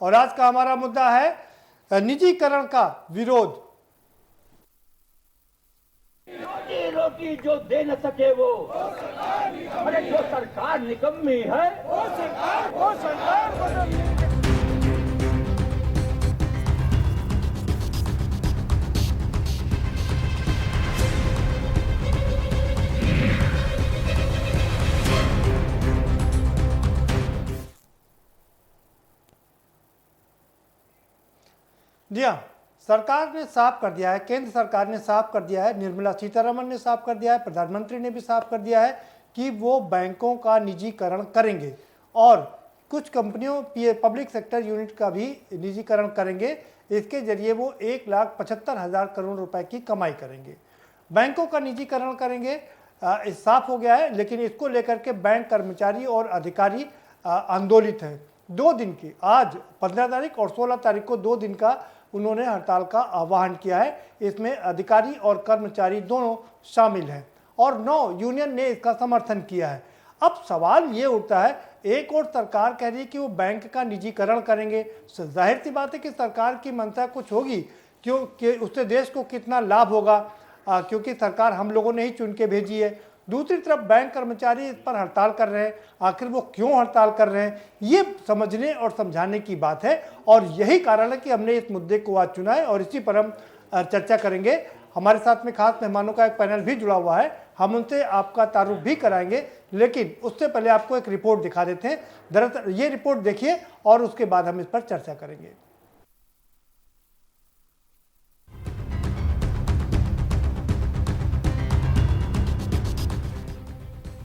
और आज का हमारा मुद्दा है निजीकरण का विरोध। रोटी जो दे न सके वो अरे जो सरकार निकम्मी है वो सरकार जी हाँ, सरकार ने साफ कर दिया है, केंद्र सरकार ने साफ कर दिया है, निर्मला सीतारमण ने साफ कर दिया है, प्रधानमंत्री ने भी साफ कर दिया है कि वो बैंकों का निजीकरण करेंगे और कुछ कंपनियों पब्लिक सेक्टर यूनिट का भी निजीकरण करेंगे। इसके जरिए वो 1,75,000 करोड़ रुपए की कमाई करेंगे। बैंकों का निजीकरण करेंगे, साफ हो गया है, लेकिन इसको लेकर के बैंक कर्मचारी और अधिकारी आंदोलित हैं। 2 दिन की, आज 15 तारीख और 16 तारीख को 2 दिन का उन्होंने हड़ताल का आह्वान किया है। इसमें अधिकारी और कर्मचारी दोनों शामिल हैं और 9 यूनियन ने इसका समर्थन किया है। अब सवाल ये उठता है, एक और सरकार कह रही है कि वो बैंक का निजीकरण करेंगे। जाहिर सी बात है कि सरकार की मंशा कुछ होगी, क्योंकि उससे देश को कितना लाभ होगा, क्योंकि सरकार हम लोगों ने ही चुन के भेजी है। दूसरी तरफ बैंक कर्मचारी इस पर हड़ताल कर रहे हैं। आखिर वो क्यों हड़ताल कर रहे हैं, ये समझने और समझाने की बात है और यही कारण है कि हमने इस मुद्दे को आज चुना है और इसी पर हम चर्चा करेंगे। हमारे साथ में खास मेहमानों का एक पैनल भी जुड़ा हुआ है, हम उनसे आपका तारुफ भी कराएंगे, लेकिन उससे पहले आपको एक रिपोर्ट दिखा देते हैं। दरअसल ये रिपोर्ट देखिए और उसके बाद हम इस पर चर्चा करेंगे।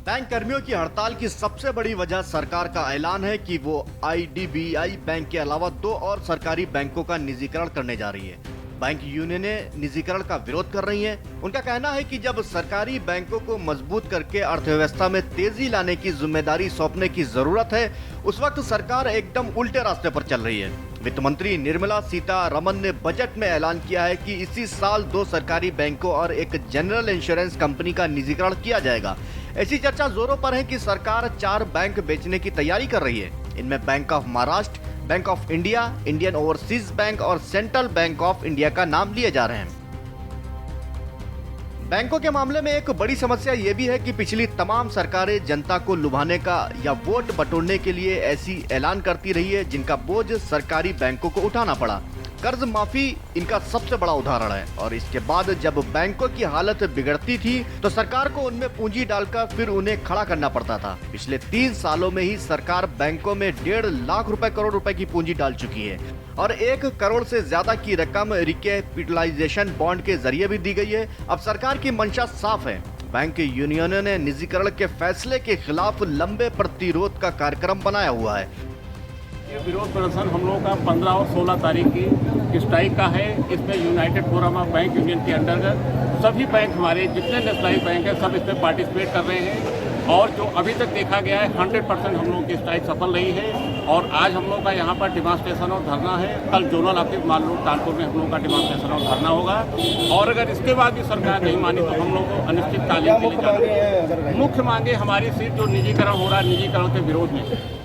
बैंक कर्मियों की हड़ताल की सबसे बड़ी वजह सरकार का ऐलान है कि वो IDBI बैंक के अलावा 2 और सरकारी बैंकों का निजीकरण करने जा रही है। बैंक यूनियनें निजीकरण का विरोध कर रही हैं। उनका कहना है कि जब सरकारी बैंकों को मजबूत करके अर्थव्यवस्था में तेजी लाने की जिम्मेदारी सौंपने की जरूरत है, उस वक्त सरकार एकदम उल्टे रास्ते पर चल रही है। वित्त मंत्री निर्मला सीतारमण ने बजट में ऐलान किया है कि इसी साल 2 सरकारी बैंकों और एक जनरल इंश्योरेंस कंपनी का निजीकरण किया जाएगा। ऐसी चर्चा जोरों पर है कि सरकार 4 बैंक बेचने की तैयारी कर रही है। इनमें bank of Maharashtra, bank of India, Indian overseas bank और सेंट्रल बैंक ऑफ इंडिया का नाम लिए जा रहे हैं। बैंकों के मामले में एक बड़ी समस्या ये भी है कि पिछली तमाम सरकारें जनता को लुभाने का या वोट बटोरने के लिए ऐसी ऐलान करती रही है जिनका बोझ सरकारी बैंकों को उठाना पड़ा। कर्ज माफी इनका सबसे बड़ा उदाहरण है और इसके बाद जब बैंकों की हालत बिगड़ती थी तो सरकार को उनमें पूंजी डालकर फिर उन्हें खड़ा करना पड़ता था। पिछले 3 सालों में ही सरकार बैंकों में 1.5 लाख करोड़ रुपए की पूंजी डाल चुकी है और 1 करोड़ से ज्यादा की रकम रिकैपिटलाइजेशन बॉन्ड के जरिए भी दी गई है। अब सरकार की मंशा साफ है। बैंक यूनियनों ने निजीकरण के फैसले के खिलाफ लंबे प्रतिरोध का कार्यक्रम बनाया हुआ है। ये विरोध प्रदर्शन हम लोगों का 15 और 16 तारीख की स्ट्राइक का है। इसमें United forum of bank union के अंतर्गत सभी बैंक, हमारे जितने नेशनलाइज बैंक हैं, सब इसमें पार्टिसिपेट कर रहे हैं और जो अभी तक देखा गया है 100% हम लोगों की स्ट्राइक सफल रही है। और आज हम लोग का यहाँ पर डिमांस्ट्रेशन और धरना है। कल जोनल ऑफिस मान लो कानपुर में हम लोग का डिमांस्ट्रेशन और धरना होगा और अगर इसके बाद भी सरकार नहीं मानी तो हम लोग को अनिश्चितकालीन के लिए जाना। मुख्य मांगे हमारी सिर्फ जो निजीकरण हो रहा है, निजीकरण के विरोध में।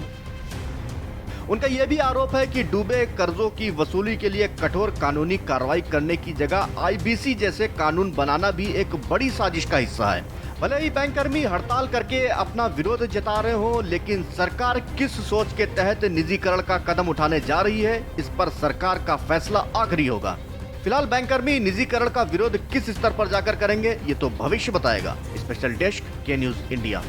उनका यह भी आरोप है कि डूबे कर्जों की वसूली के लिए कठोर कानूनी कार्रवाई करने की जगह IBC जैसे कानून बनाना भी एक बड़ी साजिश का हिस्सा है। भले ही बैंक कर्मी हड़ताल करके अपना विरोध जता रहे हो, लेकिन सरकार किस सोच के तहत निजीकरण का कदम उठाने जा रही है, इस पर सरकार का फैसला आखिरी होगा। फिलहाल बैंक कर्मी निजीकरण का विरोध किस स्तर पर जाकर करेंगे, ये तो भविष्य बताएगा। स्पेशल डेस्क, के न्यूज इंडिया।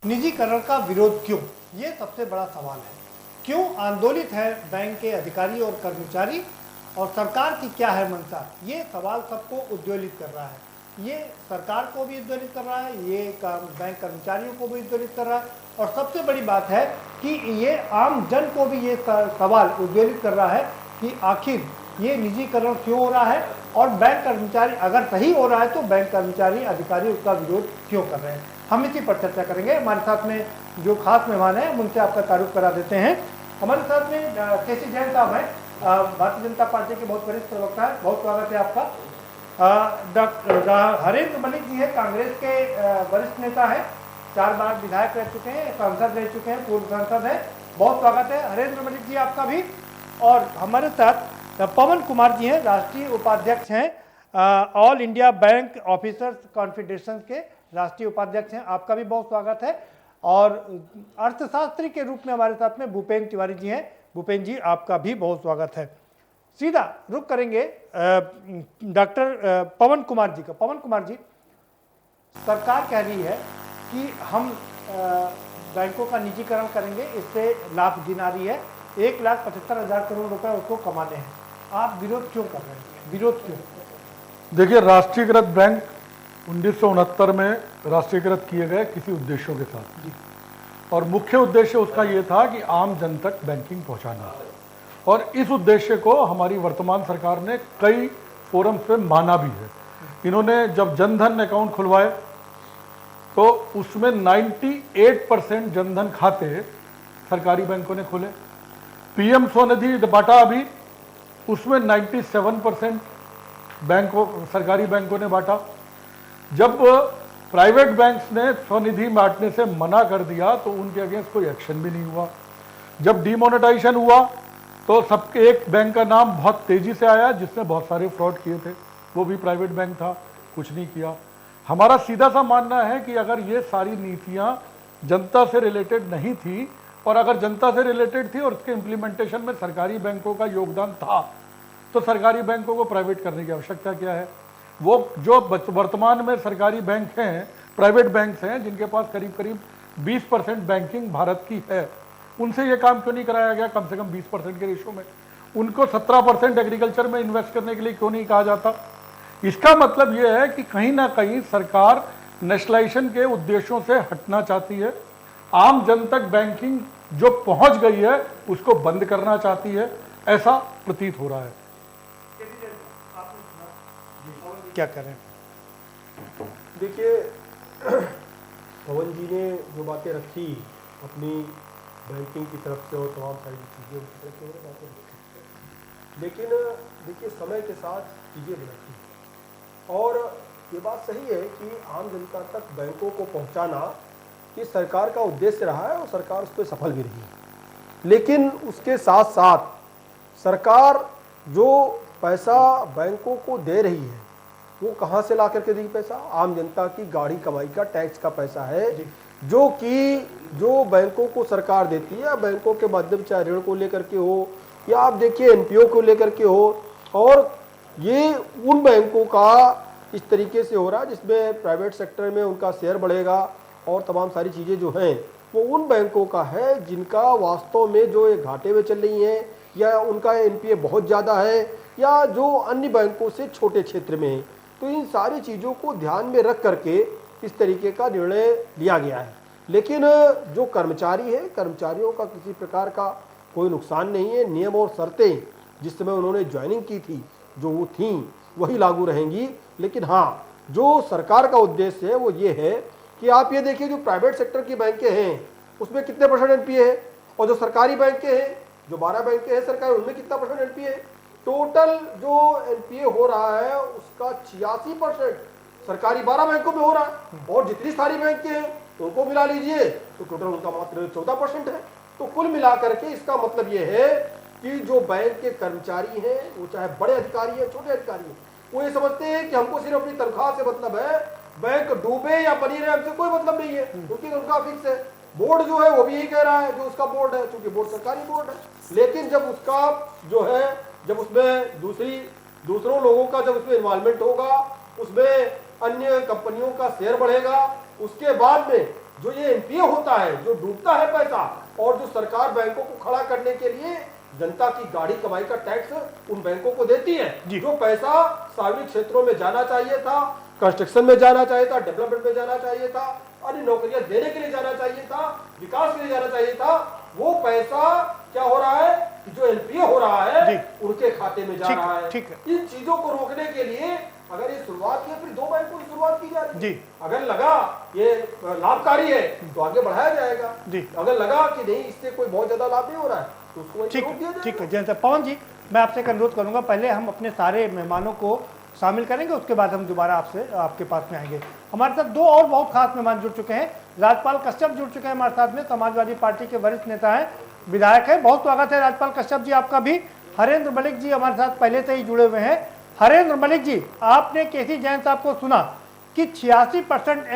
निजीकरण का विरोध क्यों, ये सबसे बड़ा सवाल है। क्यों आंदोलित है बैंक के अधिकारी और कर्मचारी और सरकार की क्या है मंशा, ये सवाल सबको उद्वेलित कर रहा है। ये सरकार को भी उद्वेलित कर रहा है, ये बैंक कर्मचारियों को भी उद्वेलित कर रहा है और सबसे बड़ी बात है कि ये आम जन को भी ये सवाल उद्वेलित कर रहा है कि आखिर ये निजीकरण क्यों हो रहा है और बैंक कर्मचारी अगर सही हो रहा है तो बैंक कर्मचारी अधिकारी उसका विरोध क्यों कर रहे हैं। हम इसी पर चर्चा करेंगे। हमारे साथ में जो खास मेहमान हैं उनसे आपका तारुफ करा देते हैं। हमारे साथ में KC जैन साहब हैं, भारतीय जनता पार्टी के बहुत वरिष्ठ प्रवक्ता है। बहुत स्वागत है आपका। डॉक्टर हरेंद्र मलिक जी है, कांग्रेस के वरिष्ठ नेता है, 4 बार विधायक रह चुके हैं, सांसद रह चुके हैं, पूर्व सांसद है। बहुत स्वागत है हरेंद्र मलिक जी आपका भी। और हमारे साथ पवन कुमार जी हैं, राष्ट्रीय उपाध्यक्ष हैं, all India bank officers confederation के राष्ट्रीय उपाध्यक्ष हैं, आपका भी बहुत स्वागत है। और अर्थशास्त्री के रूप में हमारे साथ में भूपेंद्र तिवारी जी हैं, भूपेंद्र जी आपका भी बहुत स्वागत है। सीधा रुक करेंगे डॉक्टर पवन कुमार जी का। पवन कुमार जी, सरकार कह रही है कि हम बैंकों का निजीकरण करेंगे, इससे लाभ गिना रही है, 1,75,000 करोड़ रुपए उसको कमाने हैं। आप विरोध क्यों कर रहे हैं, विरोध क्यों? देखिए, राष्ट्रीयकृत बैंक 1969 में राष्ट्रीयकृत किए गए किसी उद्देश्यों के साथ, और मुख्य उद्देश्य उसका ये था कि आम जन तक बैंकिंग पहुंचाना। और इस उद्देश्य को हमारी वर्तमान सरकार ने कई फोरम्स पे माना भी है। इन्होंने जब जनधन अकाउंट खुलवाए तो उसमें 98% जनधन खाते सरकारी बैंकों ने खोले। पीएम स्वनिधि बांटा अभी, उसमें 97% सरकारी बैंकों ने बांटा। जब प्राइवेट बैंक्स ने स्वनिधि बांटने से मना कर दिया तो उनके अगेंस्ट कोई एक्शन भी नहीं हुआ। जब डिमोनेटाइजेशन हुआ तो सबके एक बैंक का नाम बहुत तेजी से आया जिसने बहुत सारे फ्रॉड किए थे, वो भी प्राइवेट बैंक था, कुछ नहीं किया। हमारा सीधा सा मानना है कि अगर ये सारी नीतियां जनता से रिलेटेड नहीं थी, और अगर जनता से रिलेटेड थी और उसके इम्प्लीमेंटेशन में सरकारी बैंकों का योगदान था, तो सरकारी बैंकों को प्राइवेट करने की आवश्यकता क्या है। वो जो वर्तमान में सरकारी बैंक हैं, प्राइवेट बैंक्स हैं, जिनके पास करीब करीब 20% बैंकिंग भारत की है, उनसे ये काम क्यों नहीं कराया गया कम से कम 20% के रेशो में? उनको 17% एग्रीकल्चर में इन्वेस्ट करने के लिए क्यों नहीं कहा जाता? इसका मतलब ये है कि कहीं ना कहीं सरकार नेशनलाइजेशन के उद्देश्यों से हटना चाहती है, आम जन तक बैंकिंग जो पहुंच गई है उसको बंद करना चाहती है, ऐसा प्रतीत हो रहा है। क्या करें? देखिए, पवन जी ने जो बातें रखी अपनी बैंकिंग की तरफ से और तमाम सारी चीज़ें उनकी तरफ से उन्होंने बातें रखी, लेकिन देखिए समय के साथ चीज़ें बदलती हैं। और ये बात सही है कि आम जनता तक बैंकों को पहुंचाना ये सरकार का उद्देश्य रहा है और सरकार उस पर सफल भी रही है। लेकिन उसके साथ साथ सरकार जो पैसा बैंकों को दे रही है वो कहाँ से ला करके देगी? पैसा आम जनता की गाढ़ी कमाई का टैक्स का पैसा है, जो बैंकों को सरकार देती है, बैंकों के माध्यम से ऋण को लेकर के हो या आप देखिए एनपीओ को लेकर के हो। और ये उन बैंकों का इस तरीके से हो रहा है जिसमें प्राइवेट सेक्टर में उनका शेयर बढ़ेगा और तमाम सारी चीज़ें जो हैं वो उन बैंकों का है जिनका वास्तव में जो एक घाटे में चल रही हैं या उनका एनपीए बहुत ज़्यादा है या जो अन्य बैंकों से छोटे क्षेत्र में है। तो इन सारी चीज़ों को ध्यान में रख करके इस तरीके का निर्णय लिया गया है। लेकिन जो कर्मचारी है, कर्मचारियों का किसी प्रकार का कोई नुकसान नहीं है। नियम और शर्तें जिस समय उन्होंने ज्वाइनिंग की थी जो वो थी वही लागू रहेंगी। लेकिन हाँ, जो सरकार का उद्देश्य है वो ये है कि आप ये देखिए, जो प्राइवेट सेक्टर की बैंकें हैं उसमें कितने % एनपीए है और जो सरकारी बैंकें हैं, जो 12 बैंकें हैं सरकारी, उनमें कितना % एनपीए है? टोटल जो एनपीए हो रहा है उसका 86% सरकारी 12 बैंकों में हो रहा है, और जितनी सारी बैंकें हैं उनको मिला लीजिए तो टोटल उनका मात्र 14% है। तो कुल मिलाकर के इसका मतलब ये है कि जो बैंक के कर्मचारी हैं, वो चाहे बड़े अधिकारी हैं छोटे अधिकारी हैं, वो ये समझते हैं कि हमको सिर्फ अपनी तनख्वाह से मतलब है, बैंक डूबे या बनी रहे हमसे कोई मतलब नहीं है, उनकी तनख्वाह फिक्स है। बोर्ड जो है वो भी यही कह रहा है, जो उसका बोर्ड है, क्योंकि बोर्ड सरकारी बोर्ड है। लेकिन जब उसका जो है, जब उसमें दूसरों लोगों का जब उसमें इन्वॉल्वमेंट होगा, उसमें अन्य कंपनियों का शेयर बढ़ेगा, उसके बाद में जो ये एनपीए होता है, जो डूबता है पैसा, और जो सरकार बैंकों को खड़ा करने के लिए जनता की गाढ़ी कमाई का टैक्स उन बैंकों को देती है, जो पैसा सार्वजनिक क्षेत्रों में जाना चाहिए था, कंस्ट्रक्शन में जाना चाहिए था, डेवलपमेंट में जाना चाहिए था, अन्य नौकरियां देने के लिए जाना चाहिए था, विकास के लिए जाना चाहिए था, वो पैसा क्या हो रहा है कि जो एनपीए हो रहा है उनके खाते में जा रहा है। इन चीजों को रोकने के लिए अगर ये शुरुआत की, फिर 2 बैंकों की शुरुआत की जा रही है। अगर लगा ये लाभकारी है तो आगे बढ़ाया जाएगा, अगर लगा कि नहीं इससे कोई बहुत ज्यादा लाभ नहीं हो रहा है तो उसको ठीक है। जैसे पवन जी, मैं आपसे एक अनुरोध करूंगा, पहले हम अपने सारे मेहमानों को शामिल करेंगे, उसके बाद हम दोबारा आपके पास में आएंगे। हमारे साथ दो और बहुत खास मेहमान जुड़ चुके हैं। राजपाल कश्यप जुड़ चुके हैं हमारे साथ में, समाजवादी पार्टी के वरिष्ठ नेता हैं, विधायक है। बहुत स्वागत है राजपाल कश्यप जी आपका भी। हरेंद्र मलिक जी हमारे साथ पहले से ही जुड़े हुए हैं। हरेंद्र मलिक जी, आपने केसी जैन साहब को सुना कि 86%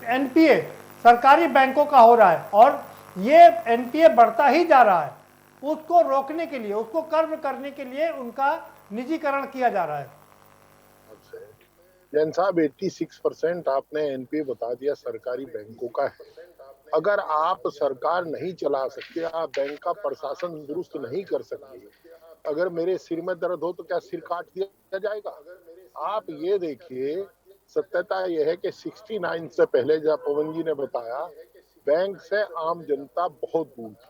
एनपीए सरकारी बैंकों का हो रहा है और ये एनपीए बढ़ता ही जा रहा है। उसको रोकने के लिए, उसको कर्म करने के लिए उनका निजीकरण किया जा रहा है। जैन साहब, 86% आपने एनपीए बता दिया सरकारी बैंकों का है। अगर आप सरकार नहीं चला सकते, आप बैंक का प्रशासन दुरुस्त नहीं कर सकते, अगर मेरे सिर में दर्द हो तो क्या सिर काट दिया जाएगा? आप ये देखिए, सत्यता यह है कि 69 से पहले जब पवन जी ने बताया, बैंक से आम जनता बहुत दूर थी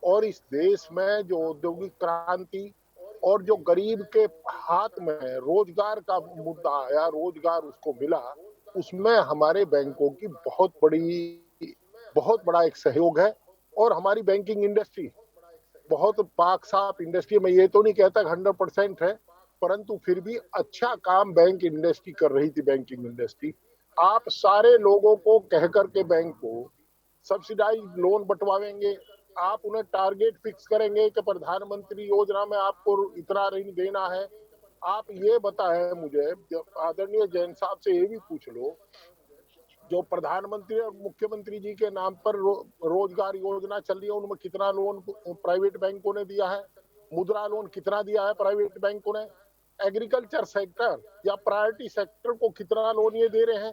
और इस देश में जो औद्योगिक क्रांति और जो गरीब के हाथ में रोजगार का मुद्दा आया, रोजगार उसको मिला, उसमें हमारे बैंकों की बहुत बड़ा एक सहयोग है। और हमारी बैंकिंग इंडस्ट्री बहुत पाक साफ इंडस्ट्री, मैं ये तो नहीं कहता 100% है, परंतु फिर भी अच्छा काम बैंक इंडस्ट्री कर रही थी। बैंकिंग इंडस्ट्री, आप सारे लोगों को कह करके बैंक को सब्सिडाइज लोन बंटवाएंगे, आप उन्हें टारगेट फिक्स करेंगे कि प्रधानमंत्री योजना में आपको इतना ऋण देना है। आप ये बताएं मुझे, आदरणीय जैन साहब से ये भी पूछ लो, जो प्रधानमंत्री और मुख्यमंत्री जी के नाम पर रोजगार योजना चल रही है, उनमें कितना लोन प्राइवेट बैंकों ने दिया है? मुद्रा लोन कितना दिया है प्राइवेट बैंकों ने? एग्रीकल्चर सेक्टर या प्रायोरिटी सेक्टर को कितना लोन ये दे रहे हैं?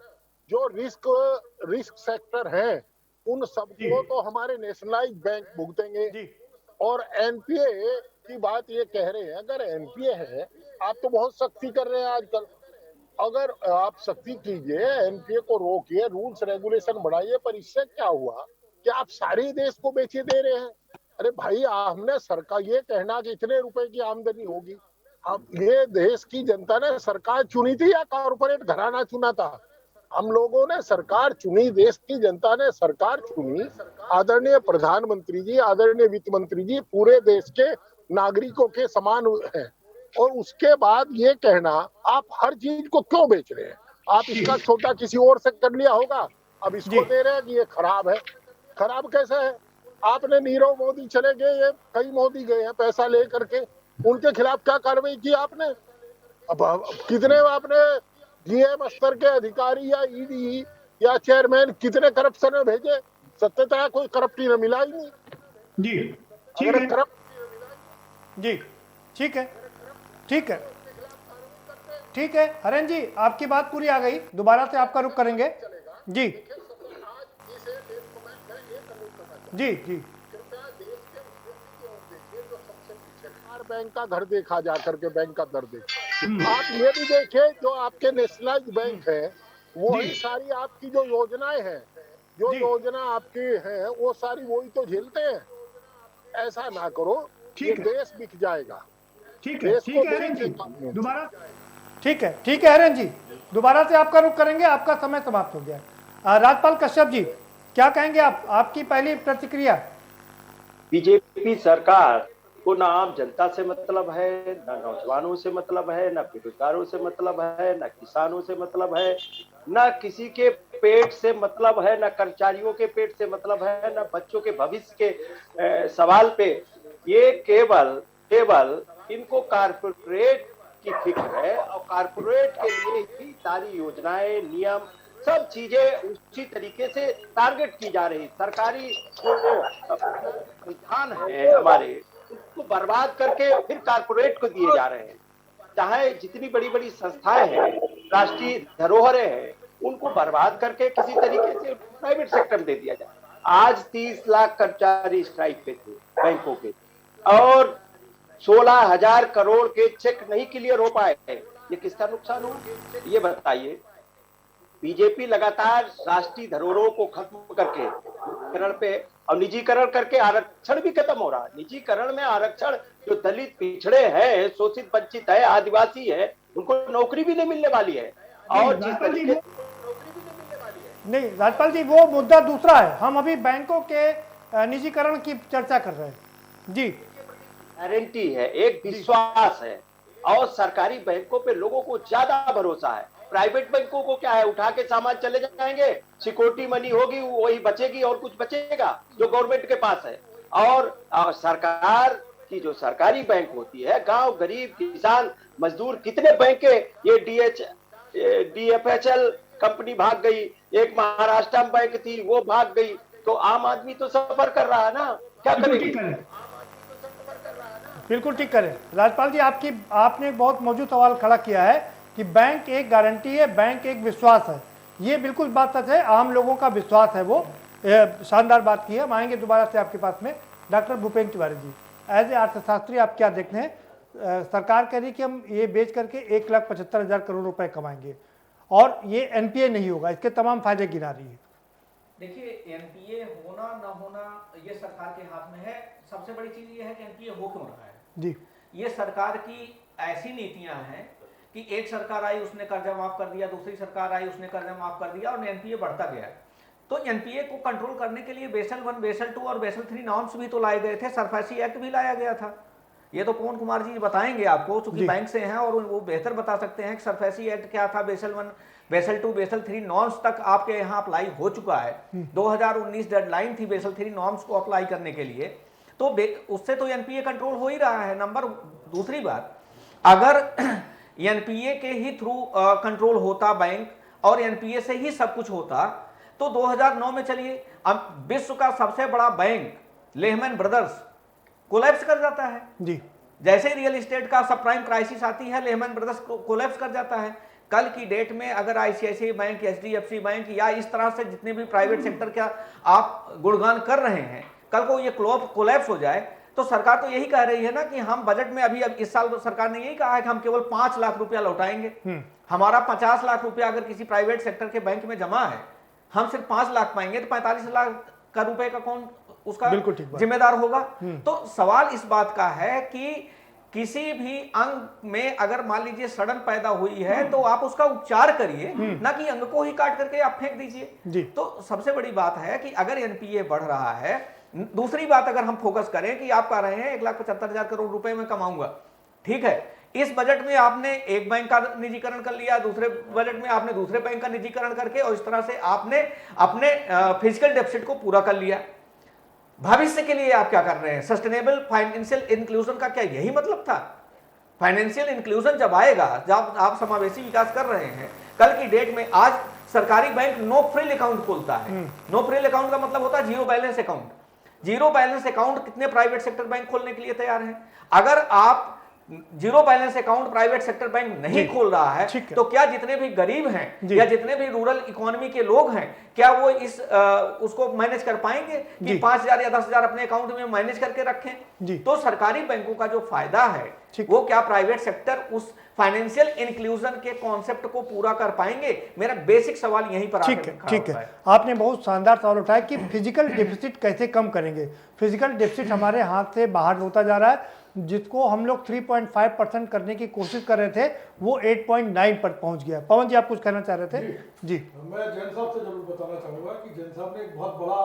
जो रिस्क सेक्टर है उन सबको तो हमारे नेशनलाइज बैंक भुगतेंगे। और एनपीए की बात ये कह रहे हैं, अगर एनपीए है, आप तो बहुत सख्ती कर रहे हैं आजकल, अगर आप सख्ती कीजिए, एनपीए को रोकिए, रूल्स रेगुलेशन बढ़ाइए, पर इससे क्या हुआ कि आप सारे देश को बेचे दे रहे हैं। अरे भाई, हमने सरकार ये कहना कि इतने रुपए की आमदनी होगी, अब ये देश की जनता ने सरकार चुनी थी या कॉर्पोरेट घराना चुना था? हम लोगों ने सरकार चुनी, देश की जनता ने सरकार चुनी। आदरणीय प्रधानमंत्री जी, आदरणीय वित्त मंत्री जी पूरे देश के नागरिकों के समान हैं, और उसके बाद ये कहना आप हर चीज को क्यों बेच रहे हैं? आप इसका छोटा किसी और से कर लिया होगा, अब इसको दे रहे हैं कि ये खराब है। खराब कैसे है? आपने नीरव मोदी चले गए, ये कई मोदी गए हैं पैसा ले करके, उनके खिलाफ क्या कार्रवाई की आपने? अब कितने आपने जीएम स्तर के अधिकारी या ईडी या चेयरमैन कितने करप्शन में भेजे? सत्यता कोई करप्टी ने मिला ही नहीं। जी ठीक है, जी ठीक है, ठीक है, ठीक है। हरेन जी, आपकी बात पूरी आ गई, दोबारा से आपका रुख करेंगे। जी जी जी बैंक का घर देखा जा करके, बैंक का दर देखा। आप ये भी देखें, जो आपके नेशनलाइज बैंक है, वो ही सारी आपकी जो योजनाएं हैं, जो योजना आपकी है, वो सारी वही तो झेलते हैं। ऐसा ना करो, ये देश बिक जाएगा। ठीक है, ठीक है हरेन जी, दोबारा ठीक है, ठीक है हरेन जी, दोबारा से आपका रुख करेंगे, आपका समय समाप्त हो गया। राजपाल कश्यप जी, क्या कहेंगे आप? आपकी पहली प्रतिक्रिया। बीजेपी सरकार को ना आम जनता से मतलब है, ना नौजवानों से मतलब है, ना बेरोजगारों से मतलब है, ना किसानों से मतलब है, ना किसी के पेट से मतलब है, ना कर्मचारियों के पेट से मतलब है, ना बच्चों के भविष्य के सवाल पे। ये केवल इनको कारपोरेट की फिक्र है और कारपोरेट के लिए ही सारी योजनाएं, नियम, सब चीजें उसी तरीके से टारगेट की जा रही। सरकारी जो संस्थान है हमारे, उसको बर्बाद करके फिर कारपोरेट को दिए जा रहे हैं। चाहे जितनी बड़ी बड़ी संस्थाएं हैं, राष्ट्रीय धरोहरें हैं, उनको बर्बाद करके किसी तरीके से प्राइवेट सेक्टर में दे दिया जाए। आज 30 लाख कर्मचारी स्ट्राइक पे थे बैंकों के, और 16,000 करोड़ के चेक नहीं क्लियर हो पाए। ये किसका नुकसान हुआ, ये बताइए? बीजेपी लगातार राष्ट्रीय धरोहरों को खत्म करके करण पे और निजीकरण करके आरक्षण भी खत्म हो रहा है। निजीकरण में आरक्षण, जो दलित पिछड़े हैं, शोषित वंचित है, आदिवासी है, उनको नौकरी भी नहीं मिलने वाली है। और जिस तरीके नहीं राजपाल जी, वो मुद्दा दूसरा है, हम अभी बैंकों के निजीकरण की चर्चा कर रहे हैं। जी, गारंटी है, एक विश्वास है और सरकारी बैंकों पे लोगों को ज्यादा भरोसा है। प्राइवेट बैंकों को क्या है, उठा के सामान चले जाएंगे, सिक्योरिटी मनी होगी वही बचेगी और कुछ बचेगा जो गवर्नमेंट के पास है। और सरकार की जो सरकारी बैंक होती है, गांव गरीब किसान मजदूर कितने बैंक के ये DFHL कंपनी भाग गई, एक महाराष्ट्र बैंक थी वो भाग गई, तो आम आदमी तो सफर कर रहा है ना, क्या करेंगे? बिल्कुल ठीक करें। राजपाल जी, आपने एक बहुत मौजूद सवाल खड़ा किया है कि बैंक एक गारंटी है, बैंक एक विश्वास है। ये बिल्कुल बात सच है, आम लोगों का विश्वास है वो। शानदार बात की है। हम आएंगे दोबारा से आपके पास में। Doctor Bhupendra Tiwari ji, as a अर्थशास्त्री आप क्या देखते हैं? सरकार कह रही कि हम ये बेच करके 1,75,000 करोड़ रुपए कमाएंगे और ये NPA नहीं होगा, इसके तमाम फायदे गिना रही है। देखिए, NPA होना ना होना ये सरकार के हाथ में है। सबसे बड़ी चीज ये है कि NPA हो क्यों रहा है जी। ये सरकार की ऐसी नीतियां हैं कि एक सरकार आई उसने कर्जा माफ कर दिया, दूसरी सरकार आई उसने कर्जा माफ कर दिया और NPA बढ़ता गया। तो NPA को कंट्रोल करने के लिए बेसल 1, बेसल 2 और बेसल 3 नॉर्म्स भी तो लाए गए थे, सरफेसी एक्ट भी लाया गया था। ये तो पवन कुमार जी बताएंगे आपको, चूंकि बैंक से हैं और वो बेहतर बता सकते हैं कि सरफेसी एक्ट क्या था। बेसल 1, बेसल 2, बेसल 3 नॉर्म्स तक आपके यहाँ अप्लाई हो चुका है। 2019 डेडलाइन थी बेसल 3 नॉर्म्स को अप्लाई करने के लिए, तो उससे तो NPA कंट्रोल हो ही रहा है। नंबर दूसरी बात, अगर NPA के ही थ्रू कंट्रोल होता बैंक और NPA से ही सब कुछ होता तो 2009 में चलिए, अब विश्व का सबसे बड़ा बैंक लेहमैन ब्रदर्स कोलैप्स कर जाता है जी। जैसे रियल एस्टेट का सब प्राइम क्राइसिस आती है, लेहमैन ब्रदर्स कोलैप्स कर जाता है। कल की डेट में अगर ICICI बैंक, HDFC बैंक या इस तरह से जितने भी प्राइवेट सेक्टर का आप गुणगान कर रहे हैं, कल को ये कोलैप्स हो जाए तो सरकार तो यही कह रही है ना कि हम बजट में अब इस साल सरकार ने यही कहा है कि हम केवल 5 लाख रुपया लौटाएंगे। हमारा 50 लाख रुपया अगर किसी प्राइवेट सेक्टर के बैंक में जमा है, हम सिर्फ 5 लाख पाएंगे, तो 45 लाख का रुपए का कौन उसका जिम्मेदार होगा? तो सवाल इस बात का है कि किसी भी अंग में अगर मान लीजिए सड़न पैदा हुई है तो आप उसका उपचार करिए, ना कि अंग को ही काट करके आप फेंक दीजिए। तो सबसे बड़ी बात है कि अगर NPA बढ़ रहा है, दूसरी बात अगर हम फोकस करें कि आप कह रहे हैं 1,75,000 करोड़ रुपए में कमाऊंगा, ठीक है, इस बजट में आपने एक बैंक का निजीकरण कर लिया, दूसरे बजट में आपने दूसरे बैंक का निजीकरण करके और इस तरह से आपने अपने फिजिकल डेफिसिट को पूरा कर लिया। भविष्य के लिए आप क्या कर रहे हैं? सस्टेनेबल फाइनेंशियल इंक्लूजन का क्या यही मतलब था? फाइनेंशियल इंक्लूजन जब आएगा, जब आप समावेशी विकास कर रहे हैं, कल की डेट में आज सरकारी बैंक नो फ्रिल अकाउंट खोलता है। नो फ्रिल अकाउंट का मतलब होता है zero balance account. Zero balance account कितने प्राइवेट सेक्टर बैंक खोलने के लिए तैयार हैं? अगर आप zero balance account private sector bank नहीं खोल रहा है तो क्या जितने भी गरीब हैं या जितने भी रूरल इकोनॉमी के लोग हैं, क्या वो उसको मैनेज कर पाएंगे कि 5,000 या 10,000 अपने अकाउंट में मैनेज करके रखें? तो सरकारी बैंकों का जो फायदा है वो क्या प्राइवेट सेक्टर उस फाइनेंशियल इंक्लूजन के कॉन्सेप्ट को पूरा कर पाएंगे? मेरा बेसिक सवाल यहीं पर ठीक है। आपने बहुत शानदार सवाल उठाया कि फिजिकल डेफिसिट कैसे कम करेंगे। फिजिकल डेफिसिट हमारे हाथ से बाहर होता जा रहा है, जिसको हम लोग 3.5% करने की कोशिश कर रहे थे, वो 8.9 पर पहुंच गया। पवन जी, आप कुछ कहना चाह रहे थे? जी, मैं जैन साहब से जरूर बताना चाहूंगा कि जैन साहब ने एक बहुत बड़ा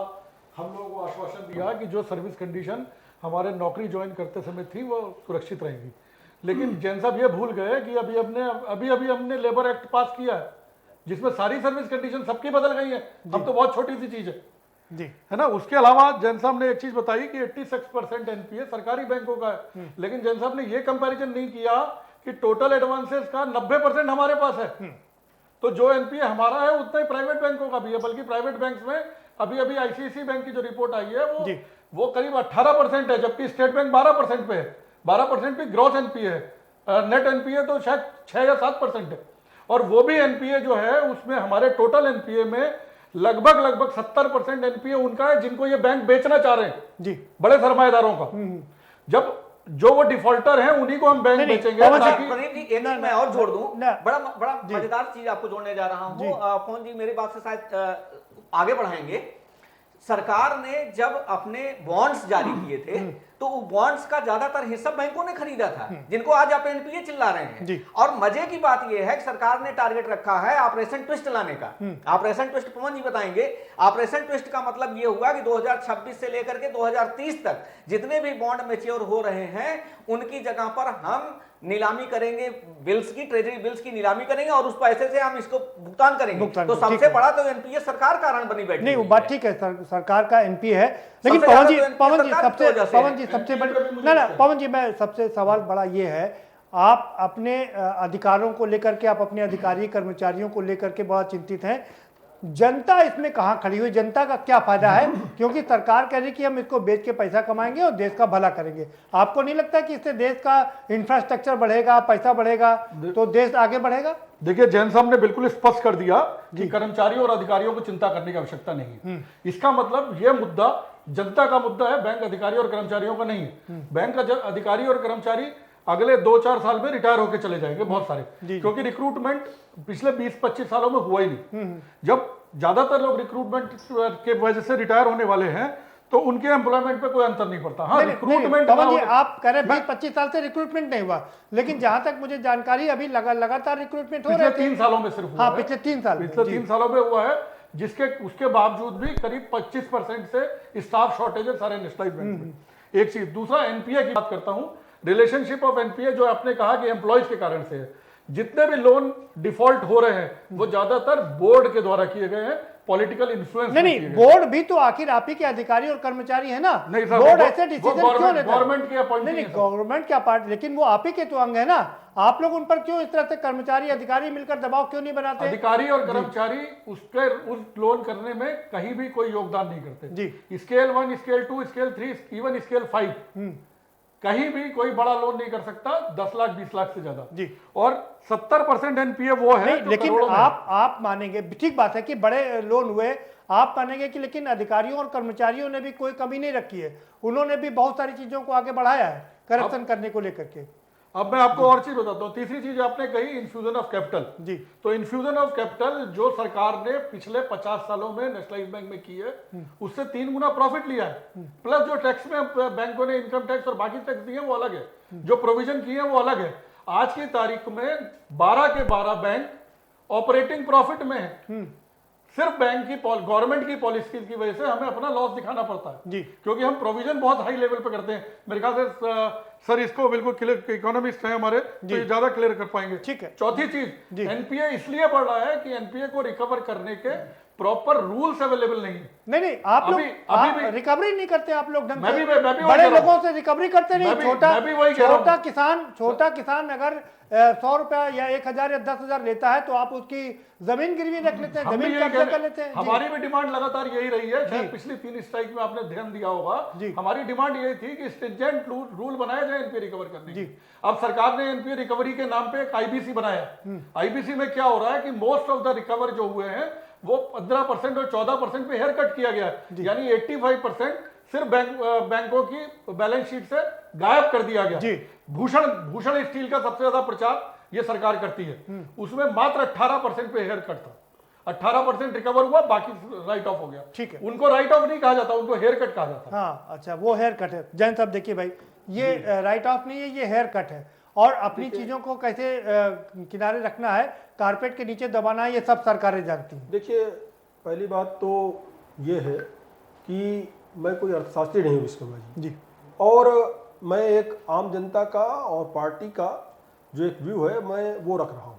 हम लोगों को आश्वासन दिया कि जो सर्विस कंडीशन हमारे नौकरी ज्वाइन करते समय थी वो सुरक्षित रहेंगी। लेकिन जैन साहब ये भूल गए कि अभी हमने लेबर एक्ट पास किया है जिसमें सारी सर्विस कंडीशन सबकी बदल गई है। अब तो बहुत छोटी सी चीज है जी, है ना। उसके अलावा जैन साहब ने एक चीज बताई कि 86% NPA सरकारी बैंकों का है, लेकिन जैन साहब ने ये कंपैरिजन नहीं किया कि टोटल एडवांसेस का 90% हमारे पास है। तो जो NPA हमारा है उतना ही प्राइवेट बैंकों का भी है, बल्कि प्राइवेट बैंक्स में अभी ICICI बैंक की जो रिपोर्ट आई है वो करीब 18% है, जबकि स्टेट बैंक 12% पे है। 12% भी ग्रॉस NPA है, नेट NPA तो शायद 6 या 7% है। और वो भी NPA जो है उसमें हमारे टोटल NPA में लगभग 70% NPA उनका है जिनको ये बैंक बेचना चाह रहे हैं जी, बड़े सरमाएदारों का। जब जो वो डिफॉल्टर हैं उन्हीं को हम बैंक बेचेंगे। एक मैं और जोड़ दूं, बड़ा मजेदार चीज आपको जोड़ने जा रहा हूं। पवन जी मेरी बात से शायद आगे बढ़ाएंगे। सरकार ने जब अपने बॉन्ड्स जारी किए थे तो बॉन्ड्स का ज्यादातर हिस्सा बैंकों ने खरीदा था, जिनको आज आप NPA चिल्ला रहे हैं। और मजे की बात यह है कि सरकार ने टारगेट रखा है ऑपरेशन ट्विस्ट लाने का। ऑपरेशन ट्विस्ट पवन जी बताएंगे। ऑपरेशन ट्विस्ट का मतलब यह हुआ कि 2026 से लेकर के 2030 तक जितने भी बॉन्ड मैच्योर हो रहे हैं उनकी जगह पर हम नीलामी करेंगे, बिल्स की, ट्रेजरी बिल्स की नीलामी करेंगे और उस पैसे से हम इसको भुगतान करेंगे। भुगतान तो ठीक सबसे है। बड़ा तो एनपीए सरकार कारण बनी बैठी नहीं वो हुई बात है। ठीक है, सरकार का एनपी है, लेकिन सबसे पवन ज्यादा जी तो NPA सरकार की वजह से पवन है। जी सबसे बड़ी NPA ना ना पवन जी, मैं सबसे सवाल बड़ा ये है, आप अपने अधिकारों को लेकर के, आप अपने अधिकारी कर्मचारियों को लेकर के बड़ा चिंतित हैं। जनता इसमें कहाँ खड़ी हुई, जनता का क्या फायदा है? क्योंकि सरकार कह रही कि हम इसको बेच के पैसा कमाएंगे और देश का भला करेंगे। आपको नहीं लगता कि इससे देश का इंफ्रास्ट्रक्चर बढ़ेगा, पैसा बढ़ेगा तो देश आगे बढ़ेगा? देखिए जैन साहब ने बिल्कुल स्पष्ट कर दिया कि कर्मचारियों और अधिकारियों को चिंता करने की आवश्यकता नहीं है। इसका मतलब यह मुद्दा जनता का मुद्दा है, बैंक अधिकारी और कर्मचारियों का नहीं है। बैंक अधिकारी और कर्मचारी अगले 2-4 साल में रिटायर होकर चले जाएंगे बहुत सारे, क्योंकि रिक्रूटमेंट पिछले 20-25 सालों में हुआ ही नहीं। जब ज्यादातर लोग रिक्रूटमेंट के वजह से रिटायर होने वाले हैं तो उनके एम्प्लॉयमेंट पे कोई अंतर नहीं पड़ता। हाँ, रिक्रूटमेंट पवन जी आप कह रहे 20-25 साल से रिक्रूटमेंट नहीं हुआ, लेकिन जहां तक मुझे जानकारी अभी लगातार रिक्रूटमेंट हो रहे पिछले 3 सालों में सिर्फ हुआ हाँ है। पिछले 3 साल पिछले 3 सालों में हुआ है, जिसके उसके बावजूद भी करीब 25% से स्टाफ शॉर्टेज है सारे नेशनलाइज बैंक में। एक चीज, दूसरा एनपीए की बात करता हूं, रिलेशनशिप ऑफ एनपीए जो आपने कहा कि एम्प्लॉयज के कारण से है। जितने भी लोन डिफॉल्ट हो रहे हैं वो ज्यादातर बोर्ड के द्वारा किए गए हैं, पॉलिटिकल इन्फ्लुएंस नहीं, बोर्ड भी तो आखिर आप ही के अधिकारी और कर्मचारी है ना। नहीं सर, बोर्ड वो ऐसे डिसीजन क्यों लेता है? गवर्नमेंट के अपॉइंट नहीं गवर्नमेंट क्या पार्ट, लेकिन वो आप ही के तो अंग है ना। आप लोग उन पर क्यों इस तरह से कर्मचारी अधिकारी मिलकर दबाव क्यों नहीं बनाते? अधिकारी और कर्मचारी उस लोन करने में कहीं भी कोई योगदान नहीं करते जी। Scale 1, scale 2, scale 3, even scale 5 कहीं भी कोई बड़ा लोन नहीं कर सकता 10 लाख 20 लाख से ज्यादा जी। और 70% एनपीए वो है नहीं, जो लेकिन करोड़ों में है। आप मानेंगे, ठीक बात है कि बड़े लोन हुए, आप मानेंगे कि लेकिन अधिकारियों और कर्मचारियों ने भी कोई कमी नहीं रखी है। उन्होंने भी बहुत सारी चीजों को आगे बढ़ाया है करप्शन करने को लेकर के। अब मैं आपको और चीज बताता हूँ। तीसरी चीज आपने कही इन्फ्यूजन ऑफ कैपिटल जी। तो इन्फ्यूजन ऑफ कैपिटल जो सरकार ने पिछले 50 सालों में नेशनलाइज बैंक में की है उससे 3 गुना प्रॉफिट लिया है। प्लस जो टैक्स में बैंकों ने इनकम टैक्स और बाकी टैक्स दिए वो अलग है, जो प्रोविजन किए हैं वो अलग है। आज की तारीख में 12 के 12 बैंक ऑपरेटिंग प्रॉफिट में है। सिर्फ बैंक की गवर्नमेंट की पॉलिसी की वजह से हमें अपना लॉस दिखाना पड़ता है जी। क्योंकि हम प्रोविजन बहुत हाई लेवल पे करते हैं। मेरे ख्याल से सर इसको बिल्कुल क्लियर, इकोनॉमिस्ट हैं हमारे तो ये ज्यादा क्लियर कर पाएंगे। ठीक है। चौथी चीज, एनपीए इसलिए बढ़ रहा है कि एनपीए को रिकवर करने के प्रॉपर रूल्स अवेलेबल नहीं है। नहीं आप लोग अभी रिकवरी नहीं करते आप लोग ढंग मैं से। भी वही बड़े कह रहा लोगों से रिकवरी करते नहीं। मैं भी वही कह रहा हूं। छोटा किसान अगर 100 रुपया या 1000 या 10,000 लेता है तो आप उसकी जमीन गिरवी रख लेते हैं, हम भी जमीन यही कब्जा कर लेते हैं। हमारी भी डिमांड लगातार यही रही है। शायद पिछली 3 स्ट्राइक में आपने ध्यान दिया होगा, हमारी डिमांड यही थी कि स्ट्रिंजेंट रूल बनाया जाए एनपीए रिकवर करने की। अब सरकार ने एनपीए रिकवरी के नाम पे एक आईबीसी बनाया। आईबीसी में क्या हो रहा है कि मोस्ट ऑफ द रिकवर जो हुए हैं वो 15% और 14% पे हेयर कट किया गया है, यानी 85% सिर्फ बैंकों की बैलेंस शीट से गायब कर दिया गया। भूषण स्टील का सबसे ज्यादा प्रचार ये सरकार करती है, उसमें मात्र 18% पे हेयर कट था। 18% रिकवर हुआ, बाकी राइट ऑफ हो गया। ठीक है। उनको राइट ऑफ नहीं कहा जाता, उनको हेयर कट कहा जाता। हाँ अच्छा, वो हेयर कट है। जैन साहब देखिए भाई, ये राइट ऑफ नहीं है, ये हेयर कट है। और अपनी चीजों को कैसे किनारे रखना है, कारपेट के नीचे दबाना है, ये सब सरकारें जानती हैं। देखिए पहली बात तो ये है कि मैं कोई अर्थशास्त्री नहीं हूँ विश्वकर्मा जी, और मैं एक आम जनता का और पार्टी का जो एक व्यू है मैं वो रख रहा हूँ।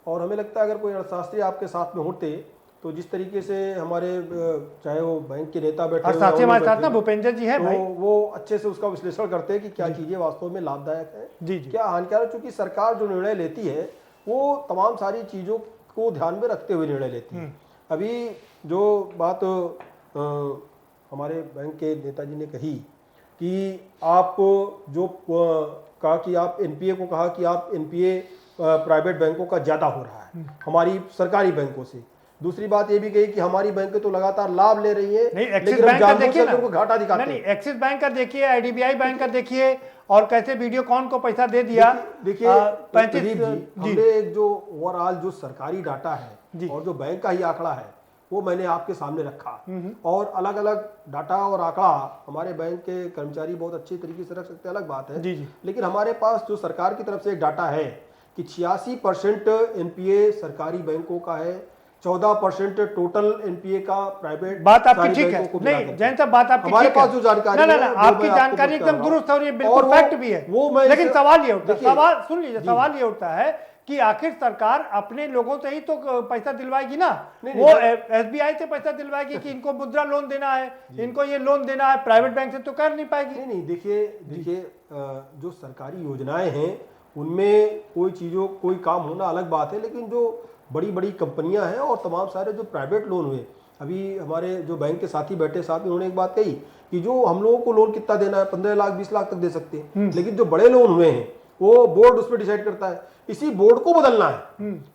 और हमें लगता है अगर कोई अर्थशास्त्री आपके साथ में होते तो जिस तरीके से हमारे चाहे वो बैंक के नेता बैठे अर्थशास्त्री हमारे साथ ना भूपेंद्र जी है तो भाई, वो अच्छे से उसका विश्लेषण करते हैं कि क्या चीज़ें वास्तव में लाभदायक है, क्या हानिकारक। चूंकि सरकार जो निर्णय लेती है वो तमाम सारी चीज़ों को ध्यान में रखते हुए निर्णय लेती है। अभी जो बात हमारे बैंक के नेताजी ने कही कि आप जो कहा कि आप एनपीए को कहा कि आप एनपीए प्राइवेट बैंकों का ज़्यादा हो रहा है हमारी सरकारी बैंकों से। दूसरी बात ये भी कही कि हमारी बैंक तो लगातार लाभ ले रही है, एक्सिस बैंक का देखिए ना, घाटा दिखाते हैं। नहीं एक्सिस बैंक का देखिए, आईडीबीआई बैंक का देखिए, और कैसे वीडियोकॉन को पैसा दे दिया। देखिए हमने एक जो ओवरऑल जो सरकारी डाटा है और जो बैंक का ही आंकड़ा है वो मैंने आपके सामने रखा, और अलग अलग डाटा और आंकड़ा हमारे बैंक के कर्मचारी बहुत अच्छे तरीके से रख सकते हैं, अलग बात है। लेकिन हमारे पास जो सरकार की तरफ से एक डाटा है कि 86% एनपीए सरकारी बैंकों का है, 14% टोटल एनपीए का प्राइवेट बात आपकी सारी ठीक है। बैंकों को मिला नहीं करके। जैन साहब, बात आपकी हमारे ठीक है। पास जो जानकारी ना है, ना वो आपकी मैं आपको जानकारी बता रहा एकदम हूं। दुरुस्त है और ये और बिल्कुल वो- फैक्ट भी है। वो मैं लेकिन इसे- सवाल ये उठता है, देखिए, सवाल सुन लीजिए, जी। सवाल ये उठता है कि आखिर सरकार अपने लोगों से ही तो पैसा दिलवाएगी ना। नहीं, वो नहीं, एसबीआई से पैसा दिलवाएगी कि इनको मुद्रा लोन देना है, इनको ये लोन देना है, प्राइवेट बैंक से तो कर नहीं पाएगी। नहीं नहीं, देखिए जो सरकारी योजनाएं हैं उनमें कोई काम होना अलग बात है, लेकिन जो बड़ी बड़ी कंपनियां हैं और तमाम सारे जो प्राइवेट लोन हुए, अभी हमारे जो बैंक के साथी बैठे साथ में उन्होंने एक बात कही कि जो हम लोगों को लोन कितना देना है, 15 लाख 20 लाख तक दे सकते हैं, लेकिन जो बड़े लोन हुए हैं वो बोर्ड उसमें डिसाइड करता है। इसी बोर्ड को बदलना है।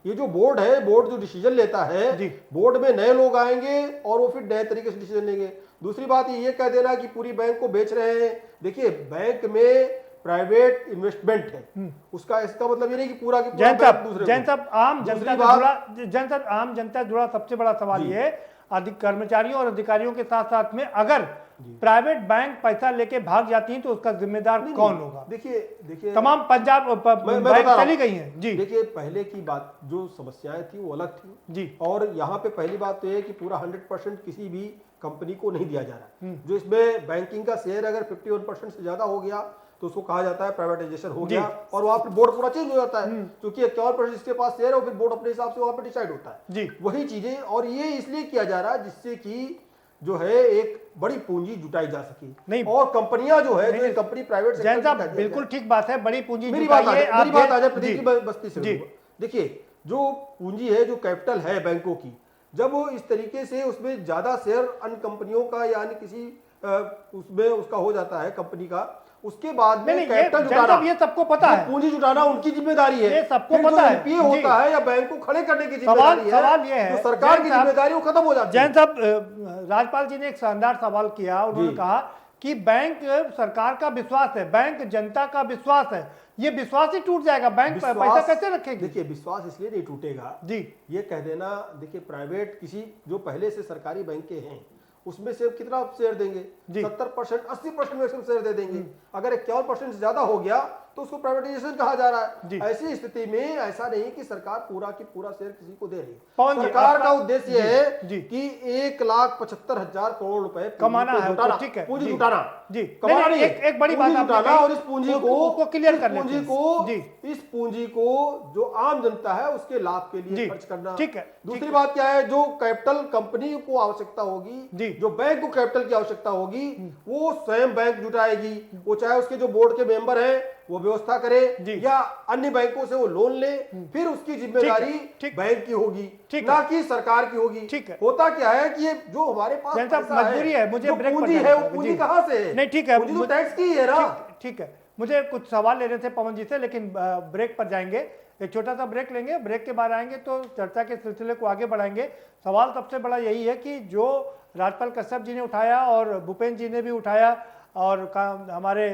ये जो बोर्ड है, बोर्ड जो डिसीजन लेता है, बोर्ड में नए लोग आएंगे और वो फिर नए तरीके से डिसीजन लेंगे। दूसरी बात ये कह देना कि पूरी बैंक को बेच रहे हैं, देखिए बैंक में प्राइवेट इन्वेस्टमेंट है, उसका इसका मतलब ये नहीं कि पूरा की पूरा बैंक दूसरे जैन को। साहब, आम जनता दूसरी से बात- जुड़ा, जैन साहब आम जनता से जुड़ा सबसे बड़ा सवाल ये है, अधिक कर्मचारियों और अधिकारियों के साथ साथ में अगर प्राइवेट बैंक पैसा लेके भाग जाती हैं तो उसका जिम्मेदार कौन होगा? देखिए तमाम पंजाब मैं बैंक बता रहा चली हूं। गई हैं जी। देखिए पहले की बात, जो समस्याएं थी वो अलग थी जी। और यहाँ पे पहली बात तो ये कि पूरा 100% किसी भी कंपनी को नहीं दिया जा रहा। जो इसमें बैंकिंग का शेयर अगर 51% से ज्यादा हो गया तो उसको कहा जाता है प्राइवेटाइजेशन हो गया, और वहां पर बोर्ड पूरा चेंज हो जाता है, क्योंकि 51% जिसके पास शेयर है, फिर बोर्ड अपने हिसाब से वहां पर डिसाइड होता है जी। वही चीजें। और ये इसलिए किया जा रहा है जिससे कि जो है एक बड़ी पूंजी जुटाई जा सके, नहीं, और कंपनियां जो है, नहीं, जो कंपनी प्राइवेट जैन साहब बिल्कुल ठीक बात है, बड़ी पूंजी मेरी बात जुटाइए, मेरी बात आ जाए जी, प्रदीप जी बस्ती से। जी। देखिए जो पूंजी है, जो कैपिटल है बैंकों की, जब वो इस तरीके से उसमें ज्यादा शेयर अन्य कंपनियों का या अन्य किसी उसमें उसका हो जाता है कंपनी का, उसके बाद में नहीं, कैपिटल जैन जुटाना, साहब ये सबको पता है, पूंजी जुटाना उनकी जिम्मेदारी है। ये सबको फिर जो पता है। एनपीए जी। होता है या बैंक को खड़े करने की सवाल जिम्मेदारी ये है, तो सरकार जैन की साहब- जिम्मेदारी वो खत्म हो जाती है। जैन साहब, राज्यपाल जी ने एक शानदार सवाल किया, उन्होंने जी। कहा कि बैंक सरकार का विश्वास है, बैंक जनता का विश्वास है, ये विश्वास ही टूट जाएगा, बैंक पैसा कैसे रखेगी? देखिए विश्वास इसलिए नहीं टूटेगा जी। ये कह देना, देखिए प्राइवेट किसी जो पहले से सरकारी बैंकें हैं उसमें से कितना शेयर देंगे? 70%, 80% मैक्सिमम शेयर दे देंगे। अगर 51% से ज्यादा हो गया तो उसको प्राइवेटाइजेशन कहा जा रहा है। ऐसी स्थिति में ऐसा नहीं कि सरकार पूरा की पूरा शेयर किसी को दे रही है। सरकार का उद्देश्य है कि 1,75,000 करोड़ रुपए कमाना है, जुटाना, ठीक है, पूंजी जी। जुटाना, जी। कमाना नहीं, एक बड़ी बात आपने जुटाना, कही, और इस पूंजी को क्लियर कर लेते पूंजी हैं। को जी। इस पूंजी को जो आम जनता है उसके लाभ के लिए खर्च करना। ठीक है। दूसरी बात क्या है, जो कैपिटल कंपनी को आवश्यकता होगी, जो बैंक को कैपिटल की आवश्यकता होगी, वो स्वयं बैंक जुटाएगी। वो चाहे उसके जो बोर्ड के मेंबर हैं वो व्यवस्था करे या अन्य बैंकों से वो लोन ले, फिर उसकी जिम्मेदारी बैंक की होगी, ना कि सरकार की होगी। होता क्या है कि ये जो हमारे पास मजबूरी है, मुझे जो ब्रेक पर पूंजी जाना है वो है। पूंजी कहां से है? नहीं ठीक है, पूंजी तो टैक्स की है ना। ठीक है, मुझे कुछ सवाल लेने थे पवन जी से, लेकिन ब्रेक पर जाएंगे, एक छोटा सा ब्रेक लेंगे, ब्रेक के बाद आएंगे तो चर्चा के सिलसिले को आगे बढ़ाएंगे। सवाल सबसे बड़ा यही है कि जो राज्यपाल कश्यप जी ने उठाया और भूपेंद्र जी ने भी उठाया और हमारे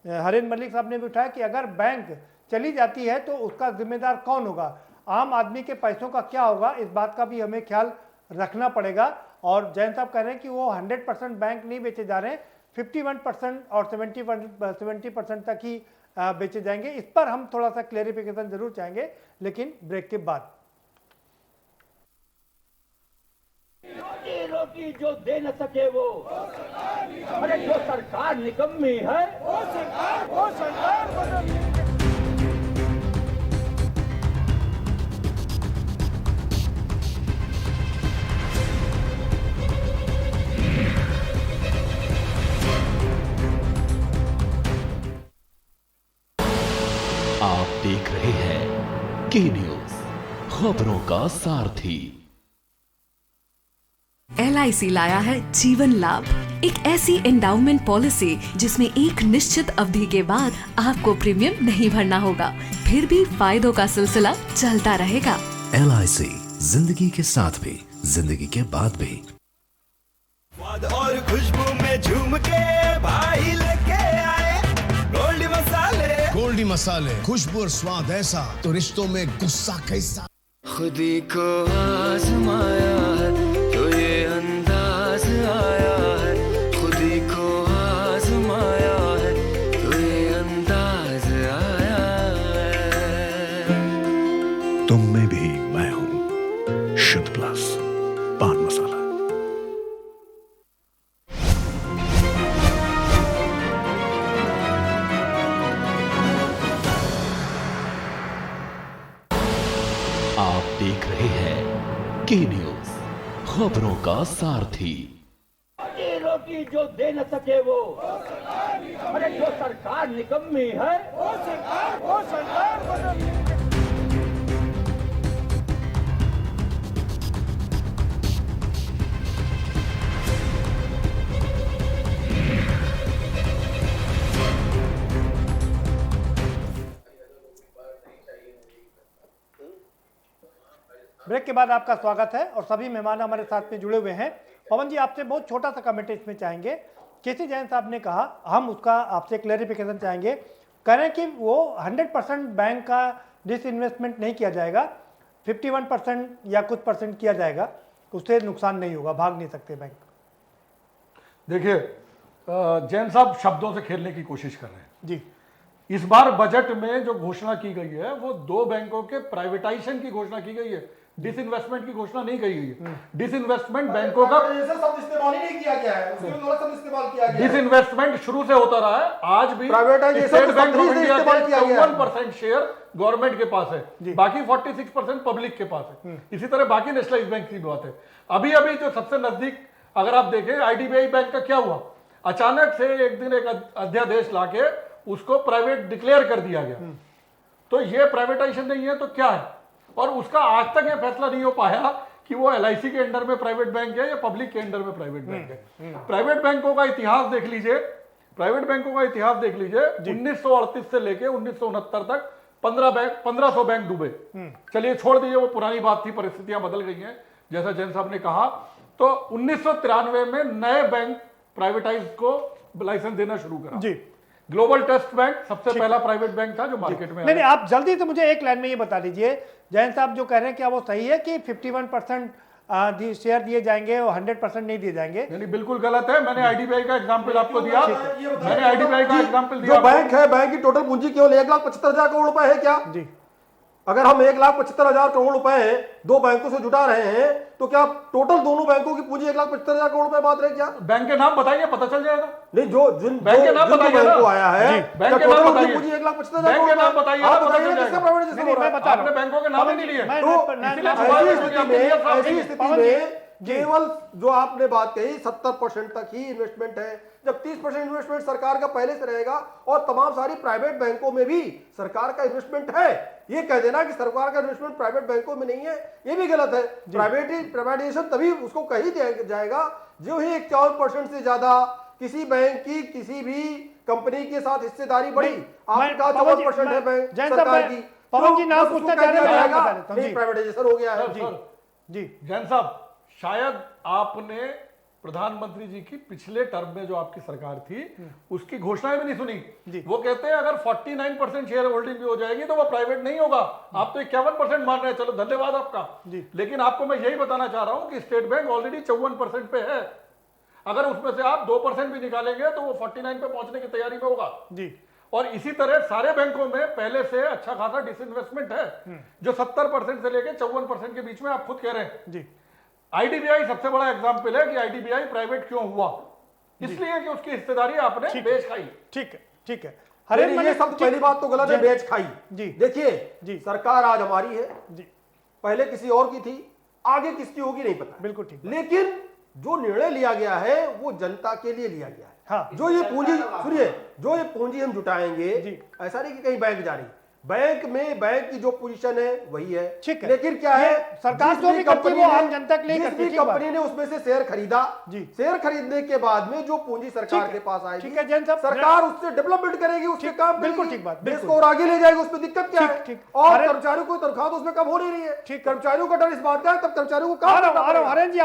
हरेंद्र मलिक साहब ने भी उठाया कि अगर बैंक चली जाती है तो उसका जिम्मेदार कौन होगा, आम आदमी के पैसों का क्या होगा, इस बात का भी हमें ख्याल रखना पड़ेगा। और जैन साहब कह रहे हैं कि वो 100% बैंक नहीं बेचे जा रहे हैं, 51% और 70% तक ही बेचे जाएंगे। इस पर हम थोड़ा सा क्लेरिफिकेशन जरूर चाहेंगे, लेकिन ब्रेक के बाद। रोटी जो दे न सके वो अरे जो सरकार निकम्मी है वो सरकार आप देख रहे हैं के न्यूज, खबरों का सारथी। LIC लाया है जीवन लाभ, एक ऐसी एंडाउमेंट पॉलिसी जिसमें एक निश्चित अवधि के बाद आपको प्रीमियम नहीं भरना होगा, फिर भी फायदों का सिलसिला चलता रहेगा। LIC, जिंदगी के साथ भी, जिंदगी के बाद भी। स्वाद और खुशबू में झूम के भाई लेके आए गोल्डी मसाले। गोल्डी मसाले, खुशबू और स्वाद ऐसा तो रिश्तों में गुस्सा कैसा। खुदी को आजमाया है तो ये अंदाज आया है, खुदी को आजमाया है तो ये अंदाज आया है। तुम में भी मैं हूं, पान मसाला। आप देख रहे हैं के न्यूज, खबरों का सारथी। रोटी जो दे न सके वो अरे जो सरकार निकम्मी है वो सरकार ब्रेक के बाद आपका स्वागत है और सभी मेहमान हमारे साथ में जुड़े हुए हैं। पवन जी, आपसे बहुत छोटा सा कमेंट इसमें चाहेंगे। केसी जैन साहब ने कहा, हम उसका आपसे क्लैरिफिकेशन चाहेंगे। कह रहे हैं कि वो 100% बैंक का डिसइन्वेस्टमेंट नहीं किया जाएगा, 51% या कुछ परसेंट किया जाएगा, उससे नुकसान नहीं होगा, भाग नहीं सकते बैंक। देखिए, जैन साहब शब्दों से खेलने की कोशिश कर रहे हैं जी। इस बार बजट में जो घोषणा की गई है वो 2 बैंकों के प्राइवेटाइजेशन की घोषणा की गई है, डिसइन्वेस्टमेंट की घोषणा नहीं की गई है। डिसइन्वेस्टमेंट बैंकों का शब्द इस्तेमाल ही नहीं किया गया है, उसके लिए शब्द इस्तेमाल किया गया है। डिसइन्वेस्टमेंट शुरू से होता रहा है, आज भी स्टेट बैंक ऑफ इंडिया का 51% शेयर गवर्नमेंट के पास है, बाकी 46% पब्लिक के पास है। इसी तरह बाकी नेशनलाइज बैंक की बात है। अभी अभी जो सबसे नजदीक अगर आप देखें, आईडीबीआई बैंक का क्या हुआ, अचानक से एक दिन एक अध्यादेश लाके उसको प्राइवेट डिक्लेयर कर दिया गया। तो ये प्राइवेटाइजेशन नहीं है तो क्या है? और उसका आज तक ये फैसला नहीं हो पाया कि वो एलआईसी के अंडर में प्राइवेट बैंक है या पब्लिक के अंडर में प्राइवेट बैंक है। प्राइवेट बैंकों का इतिहास देख लीजिए, 1938 से लेके 1969 तक 1500 बैंक डूबे। चलिए छोड़ दीजिए, वो पुरानी बात थी, परिस्थितियां बदल गई हैं जैसा जैन साहब ने कहा। तो 1993 में नए बैंक प्राइवेटाइज को लाइसेंस देना शुरू करा जी। ग्लोबल ट्रस्ट बैंक सबसे पहला प्राइवेट बैंक था जो मार्केट में। नहीं, आप जल्दी से मुझे एक लाइन में ये बता दीजिए, जैन साहब जो कह रहे हैं क्या वो सही है कि 51% शेयर दिए जाएंगे और 100% नहीं दिए जाएंगे? यानी बिल्कुल गलत है। मैंने आईडीबीआई का एग्जांपल आपको दिया, मैंने आईडीबीआई का एग्जांपल दिया। जो बैंक है, बैंक की टोटल पूंजी केवल 1,75,000 करोड़ रुपए है क्या जी? अगर हम 1,75,000 करोड़ रुपए 2 बैंकों से जुटा रहे हैं तो क्या टोटल दोनों बैंकों की पूंजी 1,75,000 करोड़ रुपए बात रहे क्या? बैंक के नाम बताइए, पता चल जाएगा। नहीं, जो जिन बैंक के नाम बताइए, बैंक को आया है, बैंक के नाम बताइए, पूंजी 1,75,000 बैंक के नाम बताइए, आप बताइए किसका प्राइवेटाइजेशन हो रहा है? आपने बैंकों के नाम ही नहीं लिए। ऐसी स्थिति में केवल जो आपने बात कही 70% तक ही इन्वेस्टमेंट है, जब 30% इन्वेस्टमेंट सरकार का पहले से रहेगा और तमाम सारी प्राइवेट बैंकों में भी सरकार का इन्वेस्टमेंट है। ये कह देना कि सरकार का इन्वेस्टमेंट प्राइवेट बैंकों में नहीं है, ये भी गलत है। प्राइवेटाइजेशन तभी उसको कही जाएगा जो ही 51% से ज्यादा किसी बैंक की किसी भी कंपनी के साथ हिस्सेदारी बढ़ी। आपने कहा 54% है बैंक सरकार की, पवन जी नाम पूछना चाह रहे हैं, प्राइवेटाइजेशन हो गया है जी। जैन साहब, शायद आपने प्रधानमंत्री जी की पिछले टर्म में जो आपकी सरकार थी उसकी घोषणाएं भी नहीं सुनी। वो कहते हैं अगर 49% शेयर होल्डिंग भी हो जाएगी तो वो प्राइवेट नहीं होगा। आप तो 51% मान रहे हैं, चलो धन्यवाद आपका। लेकिन आपको मैं यही बताना चाह रहा हूं कि स्टेट बैंक ऑलरेडी 54% पे है। अगर उसमें से आप 2% भी निकालेंगे तो वो 49 पे पहुंचने की तैयारी में होगा जी। और इसी तरह सारे बैंकों में पहले से अच्छा खासा डिसइन्वेस्टमेंट है, जो 70% से लेकर 54% के बीच में आप खुद कह रहे हैं जी। आईडीबीआई सबसे बड़ा एग्जांपल है कि आईडीबीआई प्राइवेट क्यों हुआ, इसलिए कि उसकी हिस्सेदारी आपने बेच खाई। ठीक है, ठीक है। ये सब पहली बात तो गलत है, बेच खाई जी। देखिए जी, सरकार आज हमारी है जी, पहले किसी और की थी, आगे किसकी होगी नहीं पता, बिल्कुल ठीक। लेकिन जो निर्णय लिया गया है वो जनता के लिए लिया गया है। हाँ, जो ये पूंजी, सुनिए, जो ये पूंजी हम जुटाएंगे, ऐसा नहीं कि कहीं बैंक जा रही, बैंक में बैंक की जो पोजीशन है वही है, ठीक है। लेकिन क्या है, सरकार जो भी करती है वो आम जनता के लिए करती है। कंपनी ने उसमें से शेयर खरीदा जी, शेयर खरीदने के बाद में जो पूंजी सरकार के पास आएगी, सरकार उससे डेवलपमेंट करेगी, उसके काम, बिल्कुल ठीक बात, देश को और आगे ले जाएगी। उसमें दिक्कत क्या है? और कर्मचारियों को तनख्वाह तो उसमें कम हो नहीं रही है। कर्मचारियों का डर इस बात का है, तब कर्मचारियों को काम,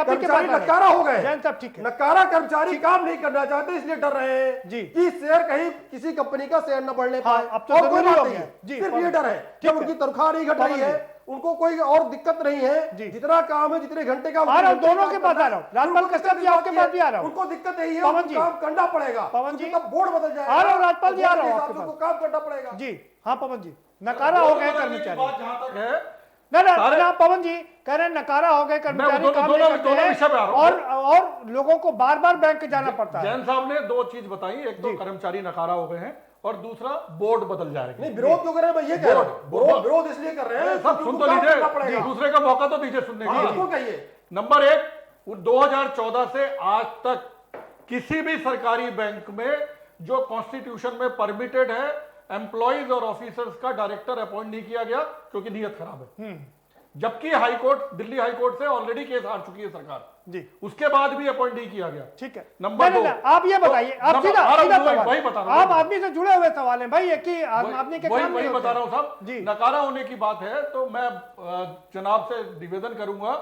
कर्मचारी नकारा हो गए, नकारा कर्मचारी काम नहीं करना चाहते, इसलिए डर रहे हैं कि शेयर कहीं किसी कंपनी का शेयर न बढ़ने पाए। और कोई बात नहीं है, ये डर है, जब उनकी तनख्वाह नहीं घट रही है, उनको कोई और दिक्कत नहीं है, जितना काम है, जितने घंटे का, दोनों के पास आ रहा हूं, राजपाल कश्यप जी आपके पास भी आ रहा हूं। उनको दिक्कत नहीं है, उनको काम करना पड़ेगा, पवन जी, तब बोर्ड बदल जाएगा। आ रहा हूं राजपाल जी, आ रहा हूं, आपको काम करना पड़ेगा जी। हाँ पवन जी, नकारा हो गए कर्मचारी। बात जहां तक है ना पवन जी कह रहे हैं नकारा हो गए, कर्मचारी काम नहीं करते हैं और लोगों को बार बार बैंक जाना पड़ता है। जैन साहब ने दो चीज बताई, एक तो कर्मचारी नकारा हो गए हैं और दूसरा बोर्ड बदल जाएगा। नहीं, विरोध क्यों कर रहे हैं भाई, ये कह रहे हैं विरोध इसलिए कर रहे हैं, सब सुन तो लीजिए, दूसरे का मौका तो दीजिए सुनने के। नंबर एक, 2014 से आज तक किसी भी सरकारी बैंक में जो कॉन्स्टिट्यूशन में परमिटेड है एम्प्लॉइज और ऑफिसर्स का डायरेक्टर अपॉइंट नहीं किया गया क्योंकि नियत खराब है। जबकि हाईकोर्ट, दिल्ली हाईकोर्ट से ऑलरेडी केस हार चुकी है सरकार जी, उसके बाद भी अपॉइंट नहीं किया गया। ठीक है, नंबर 2 आप ये बताइए, आप सीधा वही बता रहा हूं, आप आदमी से जुड़े हुए सवाल है भाई, कि आदमी के काम वही बता रहा हूं साहब जी। नकारा होने की बात है तो मैं जनाब से निवेदन करूंगा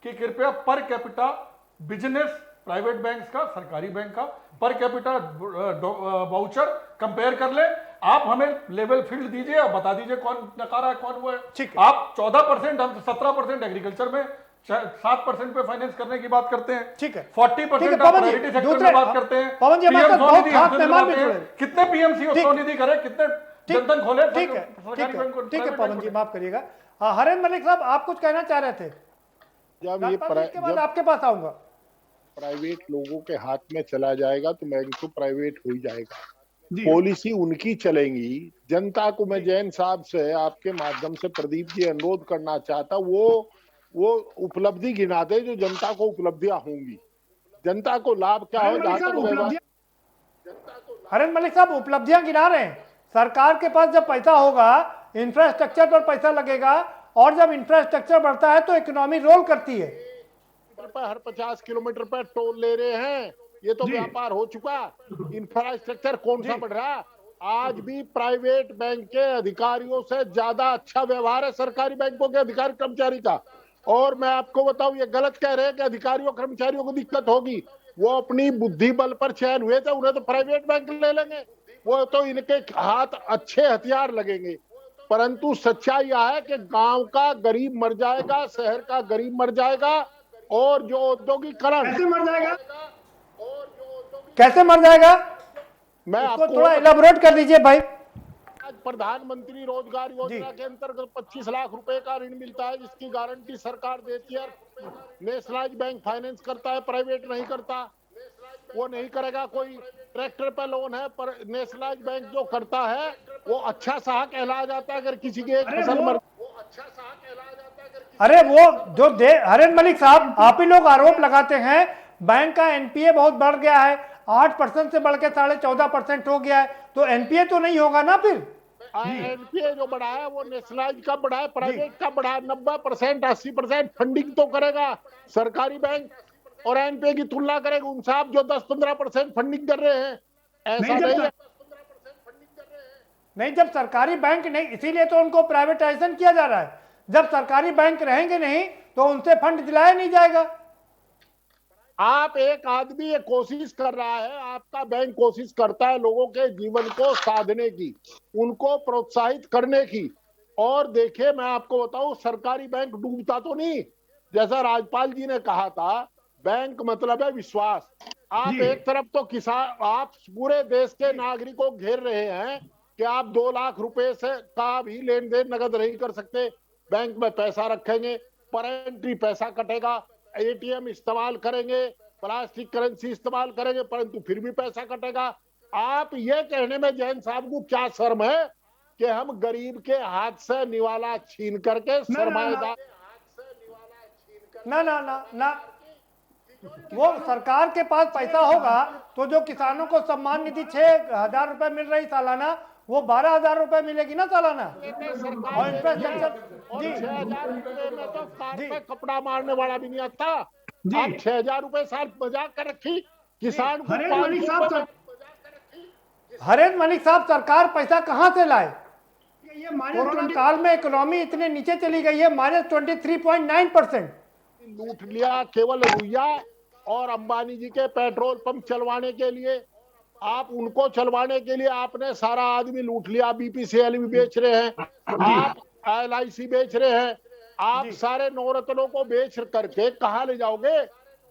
कि कृपया per capita business private banks का, सरकारी बैंक का पर कैपिटा वाउचर कंपेयर कर ले। आप हमें लेवल फील्ड दीजिए, बता दीजिए कौन नकारा है कौन वो है। आप 14%, हम 17% एग्रीकल्चर में, 7% पे फाइनेंस करने की बात करते हैं। ठीक है, 40% आप प्राइवेटी सेक्टर में बात करते हैं। पवन जी हमारे साथ बहुत खास मेहमान भी जुड़े, कितने पीएमसी स्वनिधि करे, कितने जनधन खोले। ठीक है पवन जी माफ करिएगा। हरेंद्र मलिक साहब आप कुछ कहना चाह रहे थे? जब ये इसके बाद आपके पास आऊंगा। प्राइवेट लोगों के हाथ में चला जाएगा तो बैंक तो प्राइवेट हो ही जाएगा, पॉलिसी उनकी चलेंगी। जनता को मैं जैन साहब से आपके माध्यम से प्रदीप जी अनुरोध करना चाहता, वो उपलब्धि गिना दे जो जनता को उपलब्धियां होंगी, जनता को लाभ क्या हो। हरेंद्र मलिक साहब उपलब्धियां गिना रहे हैं, सरकार के पास जब पैसा होगा इंफ्रास्ट्रक्चर पर पैसा लगेगा और जब इंफ्रास्ट्रक्चर बढ़ता है तो इकोनॉमी रोल करती है। हर 50 किलोमीटर पर टोल ले रहे हैं, ये तो व्यापार हो चुका। इंफ्रास्ट्रक्चर कौन सा बढ़ रहा? आज भी प्राइवेट बैंक के अधिकारियों से ज्यादा अच्छा व्यवहार है सरकारी बैंकों के अधिकारी कर्मचारी का। और मैं आपको बताऊं, ये गलत कह रहे हैं कि अधिकारियों कर्मचारियों को दिक्कत होगी। वो अपनी बुद्धि बल पर चयन हुए थे, उन्हें तो प्राइवेट बैंक ले लेंगे, वो तो इनके हाथ अच्छे हथियार लगेंगे। परंतु सच्चाई यह है कि गांव का गरीब मर जाएगा, शहर का गरीब मर जाएगा, और जो औद्योगिकरण कैसे मर जाएगा, कैसे मर जाएगा, मैं आपको थोड़ा इलाबोरेट कर दीजिए भाई। आज प्रधानमंत्री रोजगार योजना के अंतर्गत 25 लाख रुपए का ऋण मिलता है, जिसकी गारंटी सरकार देती है। नेशनलाइज बैंक फाइनेंस करता है, प्राइवेट नहीं करता, वो नहीं करेगा। कोई ट्रैक्टर पे लोन है, पर नेशनलाइज बैंक जो करता है वो अच्छा साह कहलाया जाता है। अगर किसी की एक फसल मर, वो अच्छा साह कहलाया जाता है। अरे वो जो हरेंद्र मलिक साहब, आप ही लोग आरोप लगाते हैं बैंक का एनपीए बहुत बढ़ गया है, 8% से बढ़ के 14.5% हो गया है, तो एनपीए तो नहीं होगा ना फिर। एनपीए जो बढ़ा है वो नेशनलाइज का बढ़ा है, प्राइवेट का बढ़ा है। 90%, 80% फंडिंग तो करेगा सरकारी बैंक, और एनपीए की तुलना करेगा उन साहब जो 10-15% फंडिंग कर रहे हैं। ऐसा नहीं, जब सरकारी बैंक नहीं, इसीलिए तो उनको प्राइवेटाइजेशन किया जा रहा है। जब सरकारी बैंक रहेंगे नहीं तो उनसे फंड दिलाया नहीं जाएगा। आप एक आदमी ये कोशिश कर रहा है, आपका बैंक कोशिश करता है लोगों के जीवन को साधने की, उनको प्रोत्साहित करने की। और देखिए मैं आपको बताऊं, सरकारी बैंक डूबता तो नहीं, जैसा राजपाल जी ने कहा था, बैंक मतलब है विश्वास। आप एक तरफ तो किसान, आप पूरे देश के नागरिकों को घेर रहे हैं कि आप 2 लाख रुपए से का भी लेन देन नगद नहीं कर सकते, बैंक में पैसा रखेंगे, पर एंट्री पैसा कटेगा, एटीएम इस्तेमाल करेंगे, प्लास्टिक करेंसी इस्तेमाल करेंगे, परंतु फिर भी पैसा कटेगा। आप ये कहने में जैन साहब को क्या शर्म है कि हम गरीब के हाथ से निवाला छीन करके सरमाएदार ना ना ना ना वो सरकार के पास पैसा होगा तो जो किसानों को सम्मान निधि 6,000 रुपए मिल रही सालाना, वो 12,000 रुपए मिलेगी ना सालाना। और इंफ्रास्ट्रक्चर जी 6,000 रुपए में तो कार पे कपड़ा मारने वाला भी नहीं आता। आप 6,000 रुपए साल मजाक कर रखी किसान को। हरेंद्र मलिक साहब सरकार पैसा कहाँ से लाए? कोरोना काल में इकोनॉमी इतने नीचे चली गई है, -23.9%। लूट लिया केवल रुइया और अंबानी जी के पेट्रोल पंप चलवाने के लिए। आप उनको चलवाने के लिए आपने सारा आदमी लूट लिया। बीपीसीएल भी बेच रहे हैं, आप LIC बेच रहे हैं, आप सारे नवरत्नों को बेच करके कहाँ ले जाओगे?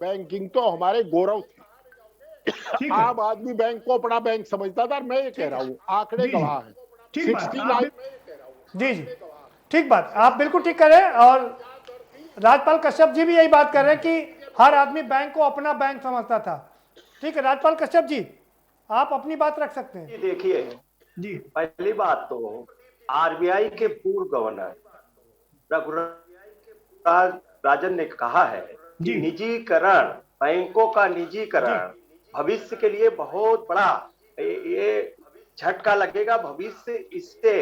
बैंकिंग तो हमारे गौरव थे। आम आदमी बैंक को अपना बैंक समझता था। मैं ये कह रहा हूँ, आंकड़े गवाह हैं। 60 लाख। जी जी ठीक बात, आप बिल्कुल ठीक कह रहे हैं। और राजपाल कश्यप जी भी यही बात कर रहे हैं कि हर आदमी बैंक को अपना बैंक समझता था। ठीक है राजपाल कश्यप जी, आप अपनी बात रख सकते हैं। देखिए जी, पहली बात तो आरबीआई के पूर्व गवर्नर रघुराज राजन ने कहा है कि निजीकरण, बैंकों का निजीकरण भविष्य के लिए बहुत बड़ा ये झटका लगेगा, भविष्य इससे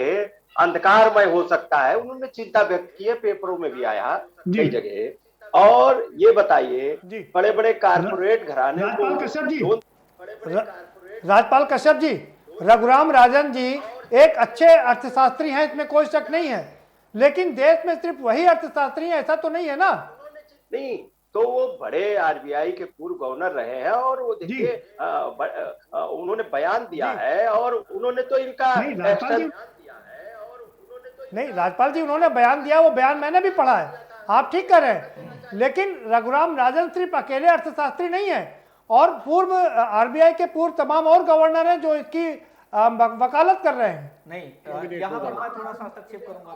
अंधकारमय हो सकता है। उन्होंने चिंता व्यक्त की है, पेपरों में भी आया कई जगह। और ये बताइए बड़े बड़े कारपोरेट घराने राजपाल कश्यप जी, रघुराम राजन जी एक अच्छे अर्थशास्त्री हैं, इसमें कोई शक नहीं है, लेकिन देश में सिर्फ वही अर्थशास्त्री हैं ऐसा तो नहीं है ना। नहीं, तो वो बड़े आरबीआई के पूर्व गवर्नर रहे हैं और वो देखिए उन्होंने बयान दिया है और उन्होंने तो इनका नहीं राजपाल जी उन्होंने बयान दिया, वो बयान मैंने भी पढ़ा है, आप ठीक कर रहे हैं। लेकिन रघुराम राजन सिर्फ अकेले अर्थशास्त्री नहीं है, और पूर्व आरबीआई के पूर्व तमाम और गवर्नर हैं जो इसकी वकालत कर रहे हैं। नहीं, यहाँ पर मैं थोड़ा सा हस्तक्षेप करूंगा।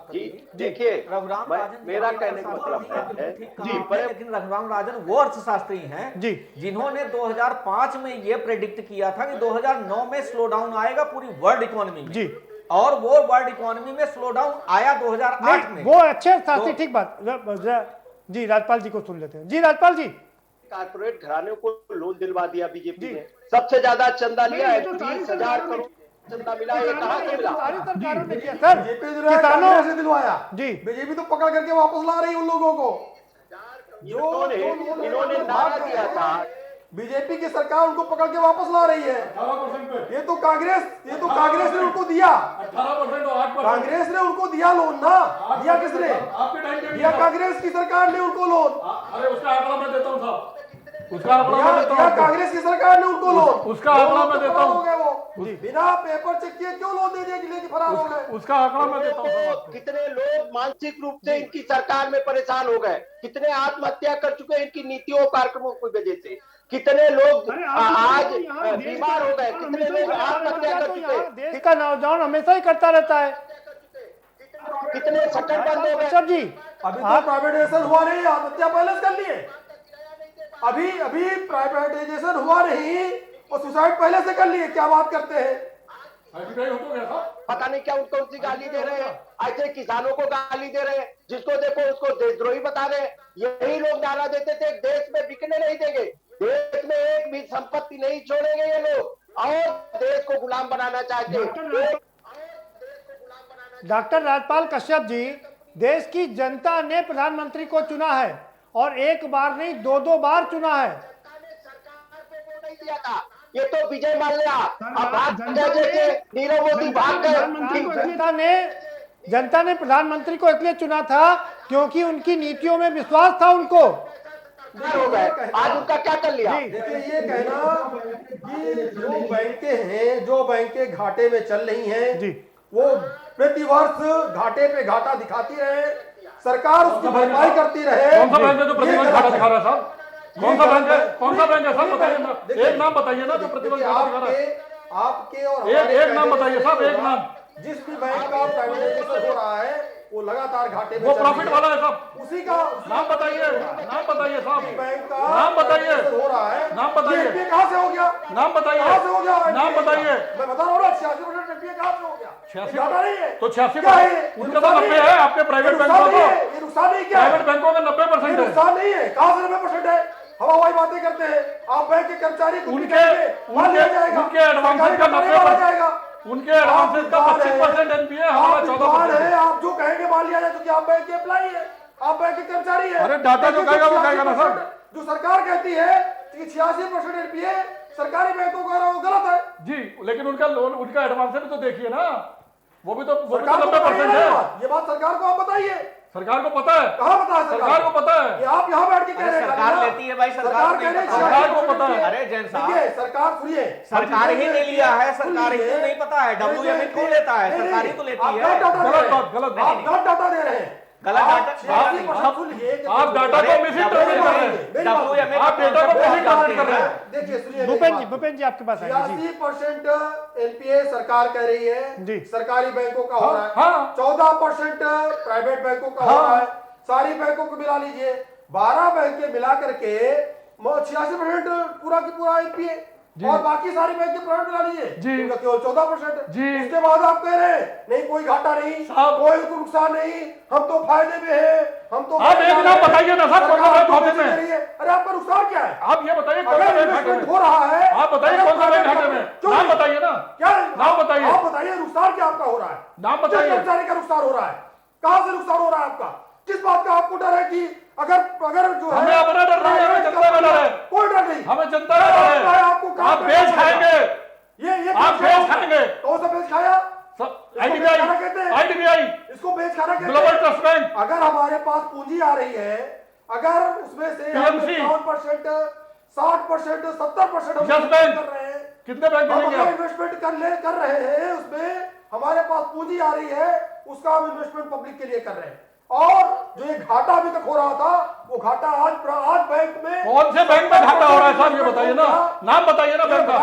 देखिए रघुराम राजन मेरा कहने का मतलब है लेकिन रघुराम राजन वो अर्थशास्त्री हैं जिन्होंने 2005 में ये प्रेडिक्ट किया था कि 2009 में स्लो डाउन आएगा पूरी वर्ल्ड इकोनॉमी में, और वो वर्ल्ड इकोनॉमी में स्लो डाउन आया 2008 में। वो अच्छे अर्थशास्त्री, ठीक बात। जी राजपाल जी को सुन लेते हैं। जी राजपाल जी, कारपोरेट घरानों को लोन दिलवा दिया बीजेपी ने, सबसे ज्यादा चंदा लिया है, 20,000 करोड़ चंदा मिला है, कहां से मिला? सर किसानों से दिलवाया जी, बीजेपी तो पकड़ करके वापस ला रही उन लोगों को जो इन्होंने नारा दिया था। बीजेपी की सरकार उनको पकड़ के वापस ला रही है। ये तो कांग्रेस ने उनको दिया, 18% कांग्रेस ने उनको दिया लोन ना, दिया किसने? दिया कांग्रेस की सरकार ने उनको लोन। अरे उसका आंकड़ा मैं देता हूँ साहब, उसका कांग्रेस की सरकार ने उनको लोन, उसका आंकड़ा मैं देता हूँ। बिना पेपर चेक किए क्यों लोन दे दिया कि लेके फरार हो गए? उसका आंकड़ा मैं देता हूँ। कितने लोग मानसिक रूप से इनकी सरकार में परेशान हो गए, कितने आत्महत्या कर चुके इनकी नीतियों कार्यक्रमों की वजह से, कितने लोग आज बीमार हो गए, कितने लोग आत्महत्या कर चुके। देश का नौजवान हमेशा ही करता रहता है, कितने सेक्टर बंद हो गए। सर जी अभी तो प्राइवेटाइजेशन हुआ नहीं, आत्महत्या पहले कर लिए। अभी प्राइवेटाइजेशन हुआ नहीं और सुसाइड पहले से कर लिए। क्या बात करते हैं? पता नहीं क्या उनको उनकी गाली दे रहे हैं, ऐसे किसानों को गाली दे रहे हैं, जिसको देखो उसको देशद्रोही बता रहे हैं। यही लोग नारा देते थे देश में बिकने नहीं देंगे, देश में एक भी संपत्ति नहीं छोड़ेंगे ये लोग, और देश को गुलाम बनाना चाहते हैं। डॉक्टर राजपाल कश्यप जी, देश की जनता ने प्रधानमंत्री को चुना है और एक बार नहीं 2-2 बार चुना है। दिया था ये तो विजय माल्या, नीरव मोदी भाग गए। जनता ने प्रधानमंत्री को इसलिए चुना था क्योंकि उनकी नीतियों में विश्वास था उनको। हो गए, आज उनका क्या कर लिया? देखिए ये कहना कि जो बैंकें हैं, जो बैंकें घाटे में चल रही हैं जी, वो प्रतिवर्ष घाटे पे घाटा दिखाती रहे, सरकार उसकी भरपाई करती रहे। कौन सा बैंक है जो प्रतिवर्ष घाटा दिखा रहा है साहब? कौन सा बैंक है? कौन सा बैंक है साहब? बताइए ना, एक नाम बताइए ना जो प्रतिवर्ष घाटा दिखा रहा है। आपके और एक नाम बताइए साहब, एक नाम। जिस भी बैंक का प्राइवेटाइजेशन हो रहा है वो लगातार घाटे में, वो प्रॉफिट वाला है साहब, उसी का नाम बताइए, नाम बताइए साहब, बैंक का नाम बताइए, हो रहा है, नाम बताइए, कहाँ से हो गया? नाम बताइए, कहाँ से हो गया? नाम बताइए। मैं बता रहा हूँ 86% कहाँ से हो गया? 86 नहीं है तो 86 उनका तो 90 है, आपके प्राइवेट बैंकों का ये नुकसान नहीं क्या? प्राइवेट बैंकों का 90% है, नुकसान नहीं है। कहाँ से 90% है? हवाई बातें करते हैं आप। बैंक के कर्मचारी उनके एडवांस का 90%, उनके एडवांस का 25% एनपीए, हमारा 14% है। आप जो कहेंगे मान लिया जाए क्योंकि आप बैंक के एम्प्लॉई है, आप बैंक के कर्मचारी है। अरे डाटा जो कहेगा वो कहेगा ना सर। जो सरकार कहती है कि 86% एनपीए सरकारी बैंकों का, वो गलत है जी। लेकिन उनका लोन, उनका एडवांस भी तो देखिए ना, वो भी तो 90% है। ये बात सरकार को आप बताइए। सरकार को पता है? कहाँ पता है? सरकार को पता है। ये आप यहाँ बैठ के कह रहे हैं सरकार लेती है भाई, सरकार को पता है। अरे जैन साहब, सरकार सुनिए, सरकार ही ने लिया है, सरकार ही को नहीं पता है। WMA क्यों लेता है? सरकार ही तो लेती है। गलत बात, आप गलत डाटा दे रहे हैं। गलत डाटा आप डाटा को मिस इंटरप्रेट कर रहे हैं, आप डेटा को मिस इंटरप्रेट कर रहे हैं। देखिए सुनिए, भूपेन जी आपके पास आएंगे जी। 86% एनपीए सरकार कह रही है सरकारी बैंकों का हो रहा है, 14% प्राइवेट बैंकों का हो रहा है। सारी बैंकों को मिला लीजिए, 12 बैंकें मिला करके 86% पूरा की पूरा एनपीए, और बाकी सारी बैंकें प्राइवेट मिला लीजिए उनका केवल 14%। उसके बाद आप कह रहे हैं नहीं कोई घाटा नहीं, कोई नुकसान नहीं, हम तो फायदे में हैं, हम तो। आप एक नाम बताइए ना सर, कौन सा बैंक घाटे में? अरे आपका नुकसान क्या है? आप ये बताइए कौन सा बैंक घाटे में हो रहा है? आप बताइए कौन सा बैंक घाटे में, नाम बताइए ना। क्या नाम बताइए, आप बताइए नुकसान क्या आपका हो रहा है? नाम बताइए। कर्मचारी का नुकसान हो रहा है, कहां से नुकसान हो रहा है आपका? किस बात का आपको डर है कि अगर जो है हमें अपना डर नहीं है, हमें जनता का डर है। कोई डर नहीं, हमें जनता का डर है। आपको आप बेच खाएंगे, ये आप बेच खाएंगे। कौन सा बेच खाया? आईडीबीआई, इसको बेच खाना कहते हैं। Global trust bank. अगर हमारे पास पूंजी आ रही है, अगर उसमें से 55%, 60%, 70% हम कर रहे हैं, कितने बैंक मिलेंगे? इन्वेस्टमेंट कर रहे हैं, उसमें हमारे पास पूंजी आ रही है, उसका हम इन्वेस्टमेंट पब्लिक के लिए कर रहे हैं। और जो ये घाटा अभी तक हो रहा था, वो घाटा आज बैंक में। कौन से बैंक में घाटा हो रहा है साहब, ये बताइए ना, नाम बताइए ना बैंक का।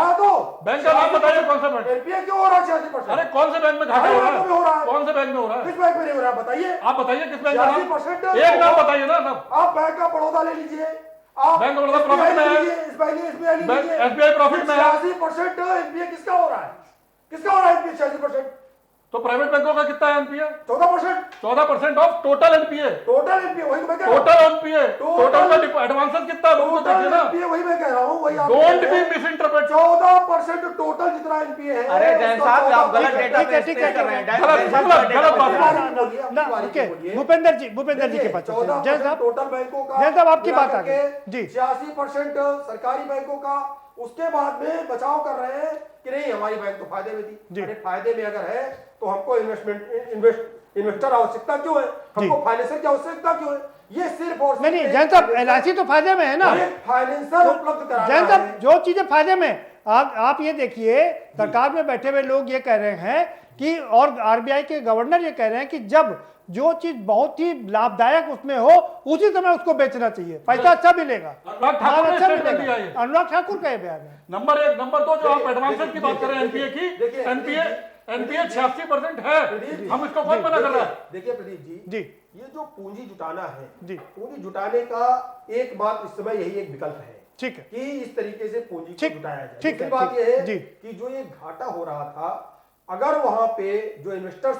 बैंक का नाम बताइए, कौन सा बैंक? एनपीए क्यों हो रहा है 86%? अरे कौन से बैंक में घाटा हो रहा है? कौन से बैंक में हो रहा है? किस बैंक में नहीं हो रहा है बताइए? आप बताइए किस बैंक में? 86% एक नाम बताइए ना साहब। आप बैंक का बड़ौदा ले लीजिए, आप बैंक ऑफ बड़ौदा प्रॉफिट में है, एसबीआई प्रॉफिट में है। 86% एनपीए किसका हो रहा है? किसका हो रहा है एनपीए 86%? तो प्राइवेट बैंकों का कितना है NPA? 14%। 14% of total NPA. Total NPA वही मैं कह रहा हूं। टोटल एनपीए, टोटल का एडवांसेस कितना है वो देखिए ना। एनपीए वही मैं कह रहा हूं, वही आप don't be miss interpret. 14% total जितना एनपीए है। अरे जैन साहब आप गलत डेटा पे स्पेस कर रहे हैं, गलत बात। भूपेंद्र जी के पास जैन साहब, टोटल बैंकों का, जैन साहब आपकी बात आ गई जी। 86% सरकारी बैंकों का, उसके बाद में बचाव कर रहे हैं कि नहीं हमारी बैंक तो फायदे में थी। अरे फायदे में अगर है तो हमको इन्वेस्टर आवश्यकता क्यों है? हमको फाइनेंसर की आवश्यकता क्यों है? ये सिर्फ और नहीं जैन साहब, एलआईसी तो फायदे में है ना, फाइनेंसर उपलब्ध कराना। जैन साहब जो चीजें फायदे में, आप ये देखिए, सरकार में बैठे हुए लोग ये कह रहे हैं कि, और आरबीआई के गवर्नर ये कह रहे हैं कि जब जो चीज बहुत ही लाभदायक उसमें हो उसी समय उसको बेचना चाहिए, पैसा अच्छा मिलेगा, अच्छा मिलेगा। अनुराग ठाकुर का बयान है। नंबर 1, नंबर 2 जो आप एडवांसेस की बात कर रहे हैं एनपीए की, एनपीए 86% है, हम इसको कौन मना कर रहा है? देखिए प्रदीप जी, ये जो पूंजी जुटाना है जी, पूंजी जुटाने का एक बात इस समय यही एक विकल्प है, ठीक है, कि इस तरीके से पूंजी को जुटाया जाए। ठीक है, बात यह है कि जो ये घाटा हो रहा था, अगर वहां पे जो इन्वेस्टर्स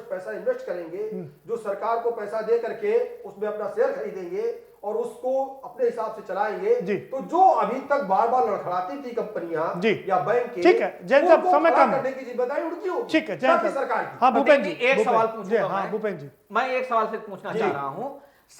पैसा इन्वेस्ट करेंगे, जो सरकार को पैसा दे करके उसमें अपना शेयर खरीदेंगे और उसको अपने हिसाब से चलाएंगे, तो जो अभी तक बार बार लड़खड़ाती थी कंपनियां या बैंक, ठीक है जैन साहब, समय कम करने की जिम्मेदारी उनकी होगी, ठीक है जैन साहब, सरकार की। हाँ भूपेन जी, एक सवाल पूछूंगा। हाँ भूपेन जी, मैं एक सवाल फिर पूछना चाह रहा हूं,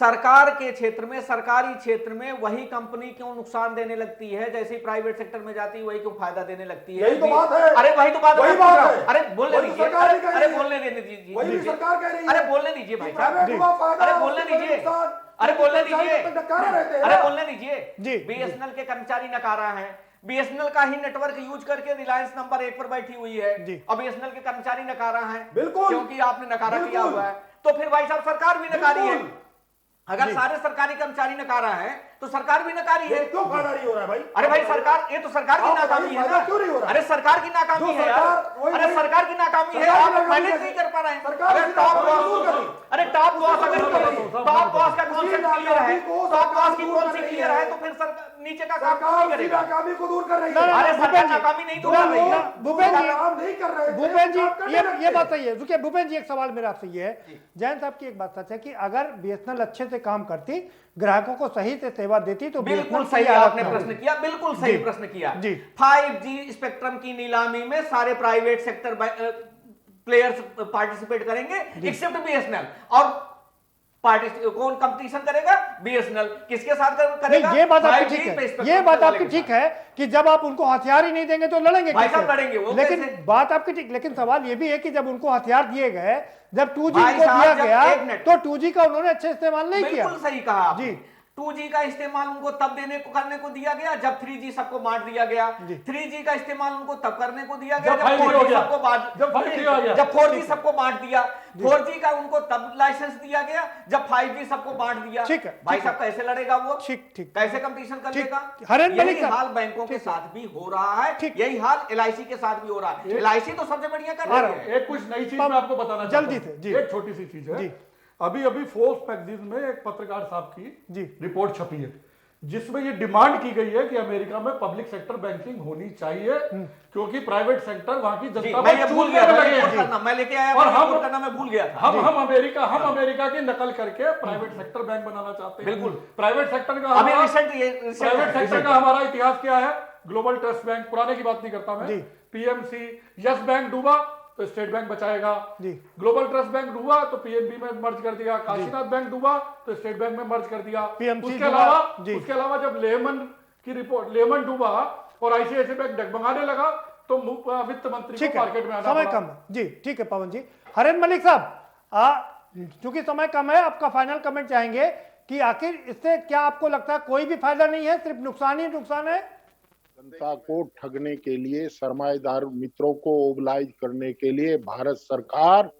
सरकार के क्षेत्र में, सरकारी क्षेत्र में वही कंपनी क्यों नुकसान देने लगती है, जैसे प्राइवेट सेक्टर में जाती है वही क्यों फायदा देने लगती है? यही तो बात है। अरे वही तो बात है। अरे बोलने दीजिए, अरे बोलने दीजिए, वही सरकार कह रही है। अरे बोलने दीजिए भाई साहब, अरे बोलने दीजिए, अरे बोलने दीजिए, अरे बोलने दीजिए। बीएसएनएल के कर्मचारी नकारा है, बीएसएनएल का ही नेटवर्क यूज करके रिलायंस नंबर 1 पर बैठी हुई है, और बीएसएनएल के कर्मचारी नकारा है, बिल्कुल, क्योंकि आपने नकारा किया हुआ है। तो फिर भाई साहब सरकार भी नकारी है। अगर सारे सरकारी कर्मचारी नकारा है तो सरकार भी नकारी है। क्यों फायदा नहीं हो रहा है भाई? अरे भाई सरकार, ये तो सरकार की नाकामी है ना। क्यों नहीं हो रहा? अरे सरकार की नाकामी है यार, अरे सरकार की नाकामी है, आप मैनेज नहीं कर पा रहे हैं। अरे टॉप लॉस, अरे टॉप लॉस अगर टॉप लॉस का कॉन्सेप्ट क्लियर है, टॉप लॉस की पॉलिसी क्लियर है, तो फिर सरकार नीचे का काम नहीं करेगा। नाकामी को दूर कर रही है। अरे सरकार नाकामी नहीं दूर कर रही है। भूपेन जी नहीं कर रहे। भूपेन जी ये बात सही है। रुकिए भूपेन जी, एक सवाल मेरा आपसे ये है, जैन साहब की एक बात सच है कि अगर बीएसएनएल अच्छे से काम करती, ग्राहकों को सही से सेवा देती, तो बिल्कुल सही आपने प्रश्न किया, बिल्कुल सही प्रश्न किया। 5G स्पेक्ट्रम की नीलामी में सारे प्राइवेट सेक्टर प्लेयर्स पार्टिसिपेट करेंगे एक्सेप्ट बीएसएनएल, और कौन कंपटीशन करेगा? बीएसएनएल। किसके साथ करेगा? ये बात आपकी ठीक है, ये बात आपकी ठीक है कि जब आप उनको हथियार ही नहीं देंगे तो लड़ेंगे भाई साहब, लड़ेंगे वो, लेकिन बात आपकी ठीक, लेकिन सवाल ये भी है कि जब उनको हथियार दिए गए, जब 2G को दिया गया तो 2G का उन्होंने अच्छे इस्तेमाल नहीं किया। बिल्कुल सही कहा जी। 2G का इस्तेमाल उनको तब करने को दिया गया जब 3G सबको बांट दिया गया। 3G का इस्तेमाल उनको तब करने को दिया गया जब 4G सबको बांट जब 4G सबको बांट दिया। 4G का उनको तब लाइसेंस दिया गया जब 5G सबको बांट दिया। ठीक है भाई साहब, कैसे लड़ेगा वो? ठीक कैसे कंपटीशन कर लेगा? यही हाल बैंकों के साथ भी हो रहा है, यही हाल LIC के साथ भी हो रहा है। LIC तो सबसे बढ़िया कर रही है। एक कुछ नई चीज मैं आपको बताना जल्दी से, एक छोटी सी चीज है। अभी फोर्स मैगजीन में एक पत्रकार साहब की रिपोर्ट छपी है जिसमें ये डिमांड की गई है कि अमेरिका में पब्लिक सेक्टर बैंकिंग होनी चाहिए क्योंकि प्राइवेट सेक्टर वहां की जनता मैं भूल गया था, मैं लेके आया और हम करना मैं भूल गया था। हम अमेरिका की नकल करके प्राइवेट सेक्टर बैंक बनाना चाहते हैं। बिल्कुल। प्राइवेट सेक्टर का हमारा इतिहास क्या है? ग्लोबल ट्रस्ट बैंक, पुराने की बात नहीं करता मैं, PMC, यस बैंक डूबा तो स्टेट बैंक बचाएगा, ग्लोबल ट्रस्ट बैंक डूबा तो PNB में मर्ज कर दिया, काशीनाथ बैंक डूबा तो स्टेट बैंक में मर्ज कर दिया। उसके अलावा जब लेमन की रिपोर्ट, लेमन डूबा और ICICI बैंक डगमगाने लगा तो वित्त मंत्री को मार्केट में आना समय कम है जी। ठीक है पवन जी। हरेन मलिक साहब, चूंकि समय कम है, आपका फाइनल कमेंट चाहेंगे कि आखिर इससे क्या आपको लगता है कोई भी फायदा नहीं है, सिर्फ नुकसान ही नुकसान है? जनता को ठगने के लिए, सरमाएदार मित्रों को ओबलाइज करने के लिए भारत सरकार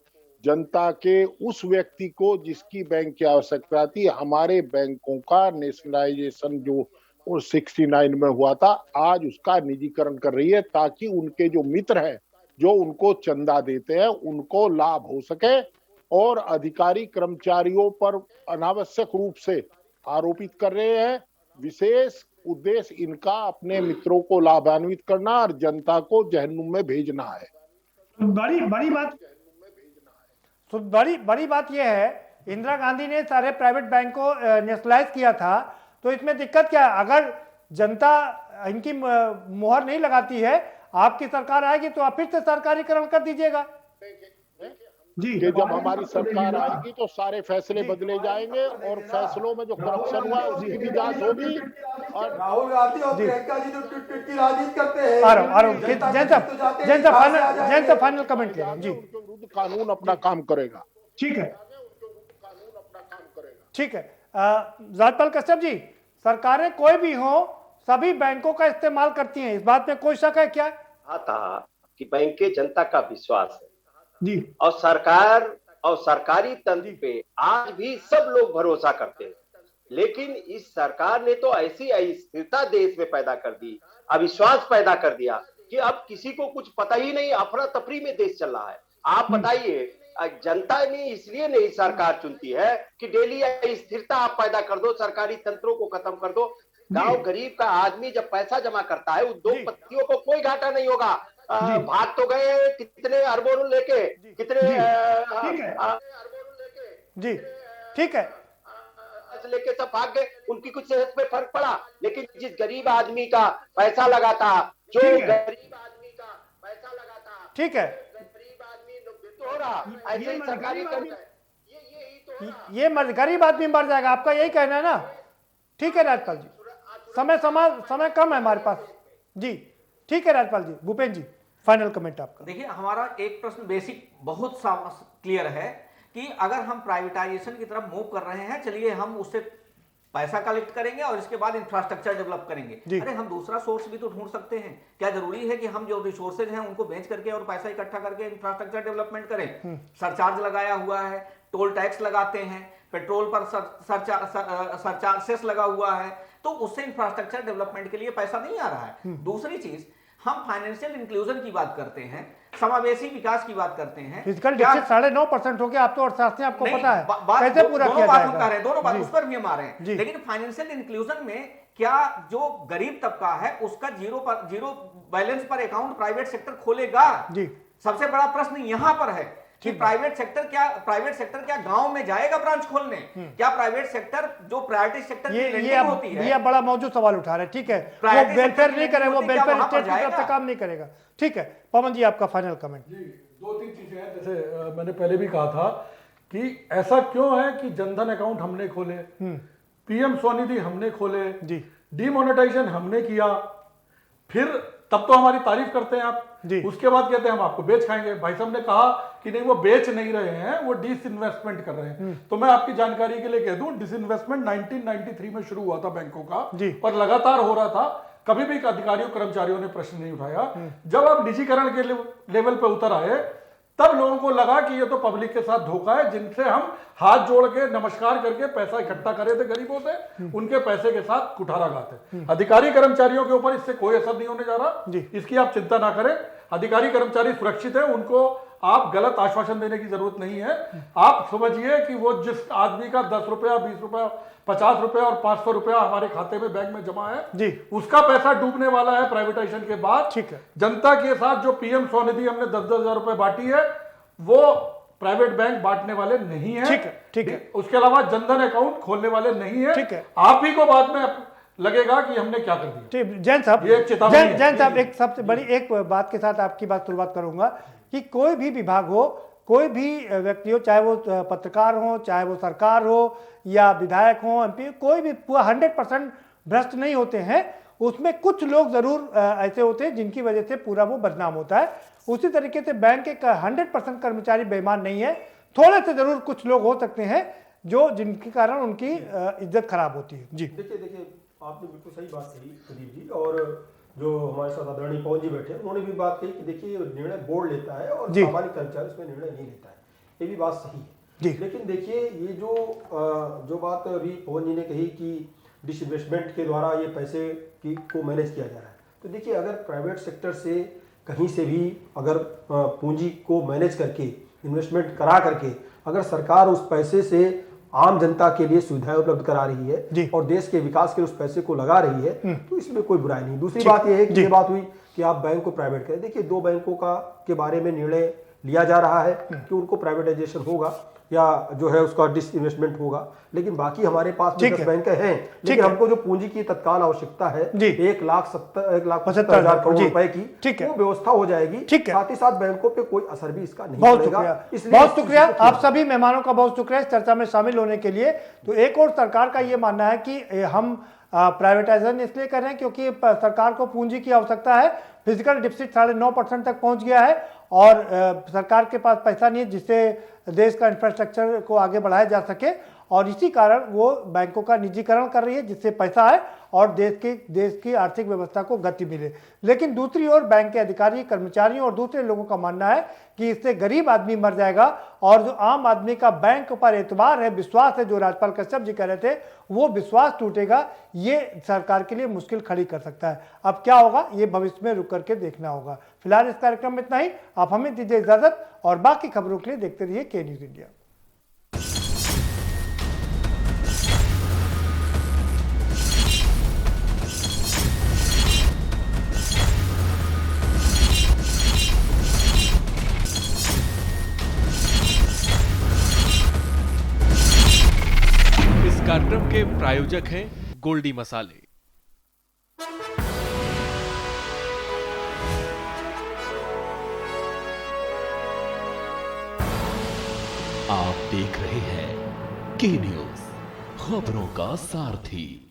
जनता के उस व्यक्ति को जिसकी बैंक की आवश्यकता थी, हमारे बैंकों का नेशनलाइजेशन जो 69 में हुआ था, आज उसका निजीकरण कर रही है ताकि उनके जो मित्र हैं जो उनको चंदा देते हैं उनको लाभ हो सके और अधिकारी कर्मचारियों पर अनावश्यक रूप से आरोपित कर रहे हैं। विशेष उद्देश्य इनका अपने मित्रों को लाभान्वित करना और जनता को जहन्नुम में भेजना है। बड़ी बात यह है, इंदिरा गांधी ने सारे प्राइवेट बैंक को नेशनलाइज किया था, तो इसमें दिक्कत क्या है? अगर जनता इनकी मुहर नहीं लगाती है, आपकी सरकार आएगी तो आप फिर से सरकारीकरण कर दीजिएगा जी। कि जब हमारी सरकार आएगी तो सारे फैसले बदले जाएंगे और फैसलों में जो करप्शन हुआ उसकी भी जांच होगी। और राहुल गांधी और प्रियंका जी जो ट्वीट की राजनीति करते हैं, जैन साहब फाइनल कमेंट करें जी। विरुद्ध कानून अपना काम करेगा। ठीक है, ठीक है। राजपाल कश्यप जी, सरकारें कोई भी हो सभी बैंकों का इस्तेमाल करती हैं, इस बात में कोई शक है क्या? था कि बैंकें जनता का विश्वास है जी, और सरकार और सरकारी तंत्र पे आज भी सब लोग भरोसा करते हैं। लेकिन इस सरकार ने तो ऐसी अस्थिरता देश में पैदा कर दी, अविश्वास पैदा कर दिया कि अब किसी को कुछ पता ही नहीं, अफरा तफरी में देश चल रहा है। आप बताइए, जनता ने इसलिए नहीं सरकार चुनती है कि डेली स्थिरता आप पैदा कर दो, सरकारी तंत्रों को खत्म कर दो। गांव गरीब का आदमी जब पैसा जमा करता है, उद्योगपतियों को कोई घाटा नहीं होगा। भाग तो गए कितने अरबों लेके, कितने जी, ठीक है, लेके सब भाग गए, उनकी कुछ सेहत पे फर्क पड़ा। लेकिन जिस गरीब आदमी का पैसा लगा था, जो गरीब आदमी का पैसा लगा था, ठीक है, गरीब आदमी तो हो रहा, ऐसे ही सरकारी ये गरीब आदमी मर जाएगा, आपका यही कहना है ना? ठीक है राजपाल जी, समय कम है हमारे पास जी। ठीक है राजपाल जी। भूपेंद्र जी, फाइनल कमेंट आपका। देखिए, हमारा एक प्रश्न बेसिक बहुत क्लियर है कि अगर हम प्राइवेटाइजेशन की तरफ मूव कर रहे हैं, चलिए हम उससे पैसा कलेक्ट करेंगे और इसके बाद इंफ्रास्ट्रक्चर डेवलप करेंगे। अरे हम दूसरा सोर्स भी तो ढूंढ सकते हैं। क्या जरूरी है कि हम जो रिसोर्सेज हैं उनको बेच करके और पैसा इकट्ठा करके इंफ्रास्ट्रक्चर डेवलपमेंट करें? सरचार्ज लगाया हुआ है, टोल टैक्स लगाते हैं, पेट्रोल पर सरचार्ज सेस लगा हुआ है, तो उससे इंफ्रास्ट्रक्चर डेवलपमेंट के लिए पैसा नहीं आ रहा है। दूसरी चीज, हम फाइनेंशियल इंक्लूजन की बात करते हैं, समावेशी विकास की बात करते हैं। फिजिकल डिफिसिट 9.5% हो गया, आप तो अर्थशास्त्री, आपको पता है कैसे पूरा किया जाएगा? दोनों बात उस पर भी हम आ रहे हैं। लेकिन फाइनेंशियल इंक्लूजन में क्या जो गरीब तबका है उसका जीरो बैलेंस पर अकाउंट प्राइवेट सेक्टर खोलेगा? सबसे बड़ा प्रश्न यहां पर है कि प्राइवेट सेक्टर क्या गांव में जाएगा ब्रांच खोलने? क्या प्राइवेट सेक्टर जो प्रायोरिटी सेक्टर की लेंडिंग होती है, ये बड़ा मौजूद सवाल उठा रहे हैं। ठीक है, वो वेलफेयर नहीं करेगा, वो वेलफेयर स्टेट की तरफ से काम नहीं करेगा। ठीक है, पवन जी आपका फाइनल कमेंट। दो तीन चीजें हैं, जैसे मैंने पहले भी कहा था कि ऐसा क्यों है कि जनधन अकाउंट हमने खोले, PM स्वनिधि हमने खोले, डीमोनेटाइजेशन हमने किया, फिर तब तो हमारी तारीफ करते हैं आप, उसके बाद कहते हैं हम आपको बेच खाएंगे। भाई साहब ने कहा कि नहीं वो बेच नहीं रहे हैं, वो डिसइन्वेस्टमेंट कर रहे हैं। तो मैं आपकी जानकारी के लिए कह दूं, डिसइन्वेस्टमेंट 1993 में शुरू हुआ था बैंकों का, पर लगातार हो रहा था, कभी भी अधिकारियों कर्मचारियों ने प्रश्न नहीं उठाया। जब आप निजीकरण के लेवल पे उतर आए तब लोगों को लगा कि ये तो पब्लिक के साथ धोखा है, जिनसे हम हाथ जोड़ के नमस्कार करके पैसा इकट्ठा करे थे गरीबों से, उनके पैसे के साथ कुठारा गाते। अधिकारी कर्मचारियों के ऊपर इससे कोई असर नहीं होने जा रहा, इसकी आप चिंता ना करें। अधिकारी कर्मचारी सुरक्षित है, उनको आप गलत आश्वासन देने की जरूरत नहीं है। आप समझिए कि वो जिस आदमी का 10 रुपया, 20 रुपया, 50 रुपया और 500 रुपया हमारे खाते में बैंक में जमा है, उसका पैसा डूबने वाला है प्राइवेटाइजेशन के बाद। ठीक है, जनता के साथ जो पीएम स्वनिधि हमने 10-10 हजार रुपए बांटी है, वो प्राइवेट बैंक बांटने वाले नहीं है। ठीक है, उसके अलावा जनधन अकाउंट खोलने वाले नहीं है। ठीक है, आप ही को बाद में लगेगा कि हमने क्या कर दिया। ठीक, जैन साहब, जैन साहब, एक सबसे बड़ी एक बात के साथ आपकी बात शुरुआत करूंगा कि कोई भी विभाग हो, कोई भी व्यक्ति हो, चाहे वो पत्रकार हो, चाहे वो सरकार हो या विधायक हो, एमपी, कोई भी 100% भ्रष्ट नहीं होते हैं। उसमें कुछ लोग जरूर ऐसे होते हैं जिनकी वजह से पूरा वो बदनाम होता है। उसी तरीके से बैंक के 100% कर्मचारी बेईमान नहीं है, थोड़े से जरूर कुछ लोग हो सकते हैं जो जिनके कारण उनकी इज्जत खराब होती है। जी देखिए आपने बिल्कुल सही बात कही प्रदीप जी, और जो हमारे साथ आदरणीय पवन जी बैठे उन्होंने भी बात कही कि देखिए निर्णय बोर्ड लेता है और सामान्य कर्मचारी उसमें निर्णय नहीं लेता है, ये भी बात सही है। लेकिन देखिए ये जो बात अभी पवन जी ने कही कि डिसइन्वेस्टमेंट के द्वारा ये पैसे को मैनेज किया जा रहा है, तो देखिए अगर प्राइवेट सेक्टर से कहीं से भी अगर पूंजी को मैनेज करके इन्वेस्टमेंट करा करके अगर सरकार उस पैसे से आम जनता के लिए सुविधाएं उपलब्ध करा रही है और देश के विकास के उस पैसे को लगा रही है, तो इसमें कोई बुराई नहीं। दूसरी बात यह है कि ये बात हुई कि आप बैंक को प्राइवेट करें। देखिए 2 बैंकों के बारे में निर्णय लिया जा रहा है कि उनको प्राइवेटाइजेशन होगा या जो है उसका डिसइन्वेस्टमेंट होगा, लेकिन बाकी हमारे पास 10 बैंक हैं, लेकिन हमको जो पूंजी की तत्काल आवश्यकता है 1,75,000 करोड़ रुपए की, वो व्यवस्था हो जाएगी। साथ ही साथ बैंकों पे कोई असर भी इसका नहीं पड़ेगा। बहुत शुक्रिया आप सभी मेहमानों का, बहुत शुक्रिया इस चर्चा में शामिल होने के लिए। तो एक और सरकार का ये मानना है कि हम प्राइवेटाइजेशन इसलिए कर रहे हैं क्योंकि सरकार को पूंजी की आवश्यकता है। फिजिकल डिफिसिट 9.5% तक पहुंच गया है और सरकार के पास पैसा नहीं है जिससे देश का इंफ्रास्ट्रक्चर को आगे बढ़ाया जा सके, और इसी कारण वो बैंकों का निजीकरण कर रही है जिससे पैसा आए और देश की आर्थिक व्यवस्था को गति मिले। लेकिन दूसरी ओर बैंक के अधिकारी, कर्मचारियों और दूसरे लोगों का मानना है कि इससे गरीब आदमी मर जाएगा और जो आम आदमी का बैंक पर एतबार है, विश्वास है, जो राजपाल कश्यप जी कह रहे थे, वो विश्वास टूटेगा। ये सरकार के लिए मुश्किल खड़ी कर सकता है। अब क्या होगा ये भविष्य में रुक करके देखना होगा। फिलहाल इस कार्यक्रम में इतना ही। आप हमें दीजिए इजाजत और बाकी खबरों के लिए देखते रहिए के न्यूज इंडिया। कार्यक्रम के प्रायोजक हैं गोल्डी मसाले। आप देख रहे हैं के न्यूज, खबरों का सारथी।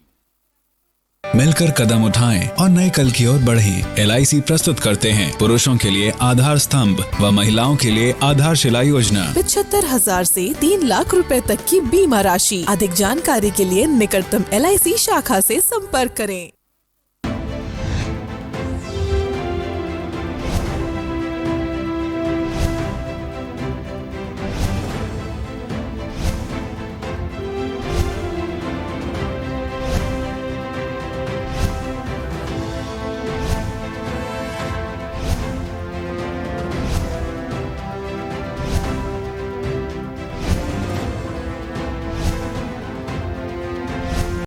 मिलकर कदम उठाएं और नए कल की ओर बढ़ें। LIC प्रस्तुत करते हैं पुरुषों के लिए आधार स्तंभ व महिलाओं के लिए आधारशिला योजना। 75,000 से 3 लाख रुपए तक की बीमा राशि। अधिक जानकारी के लिए निकटतम LIC शाखा से संपर्क करें।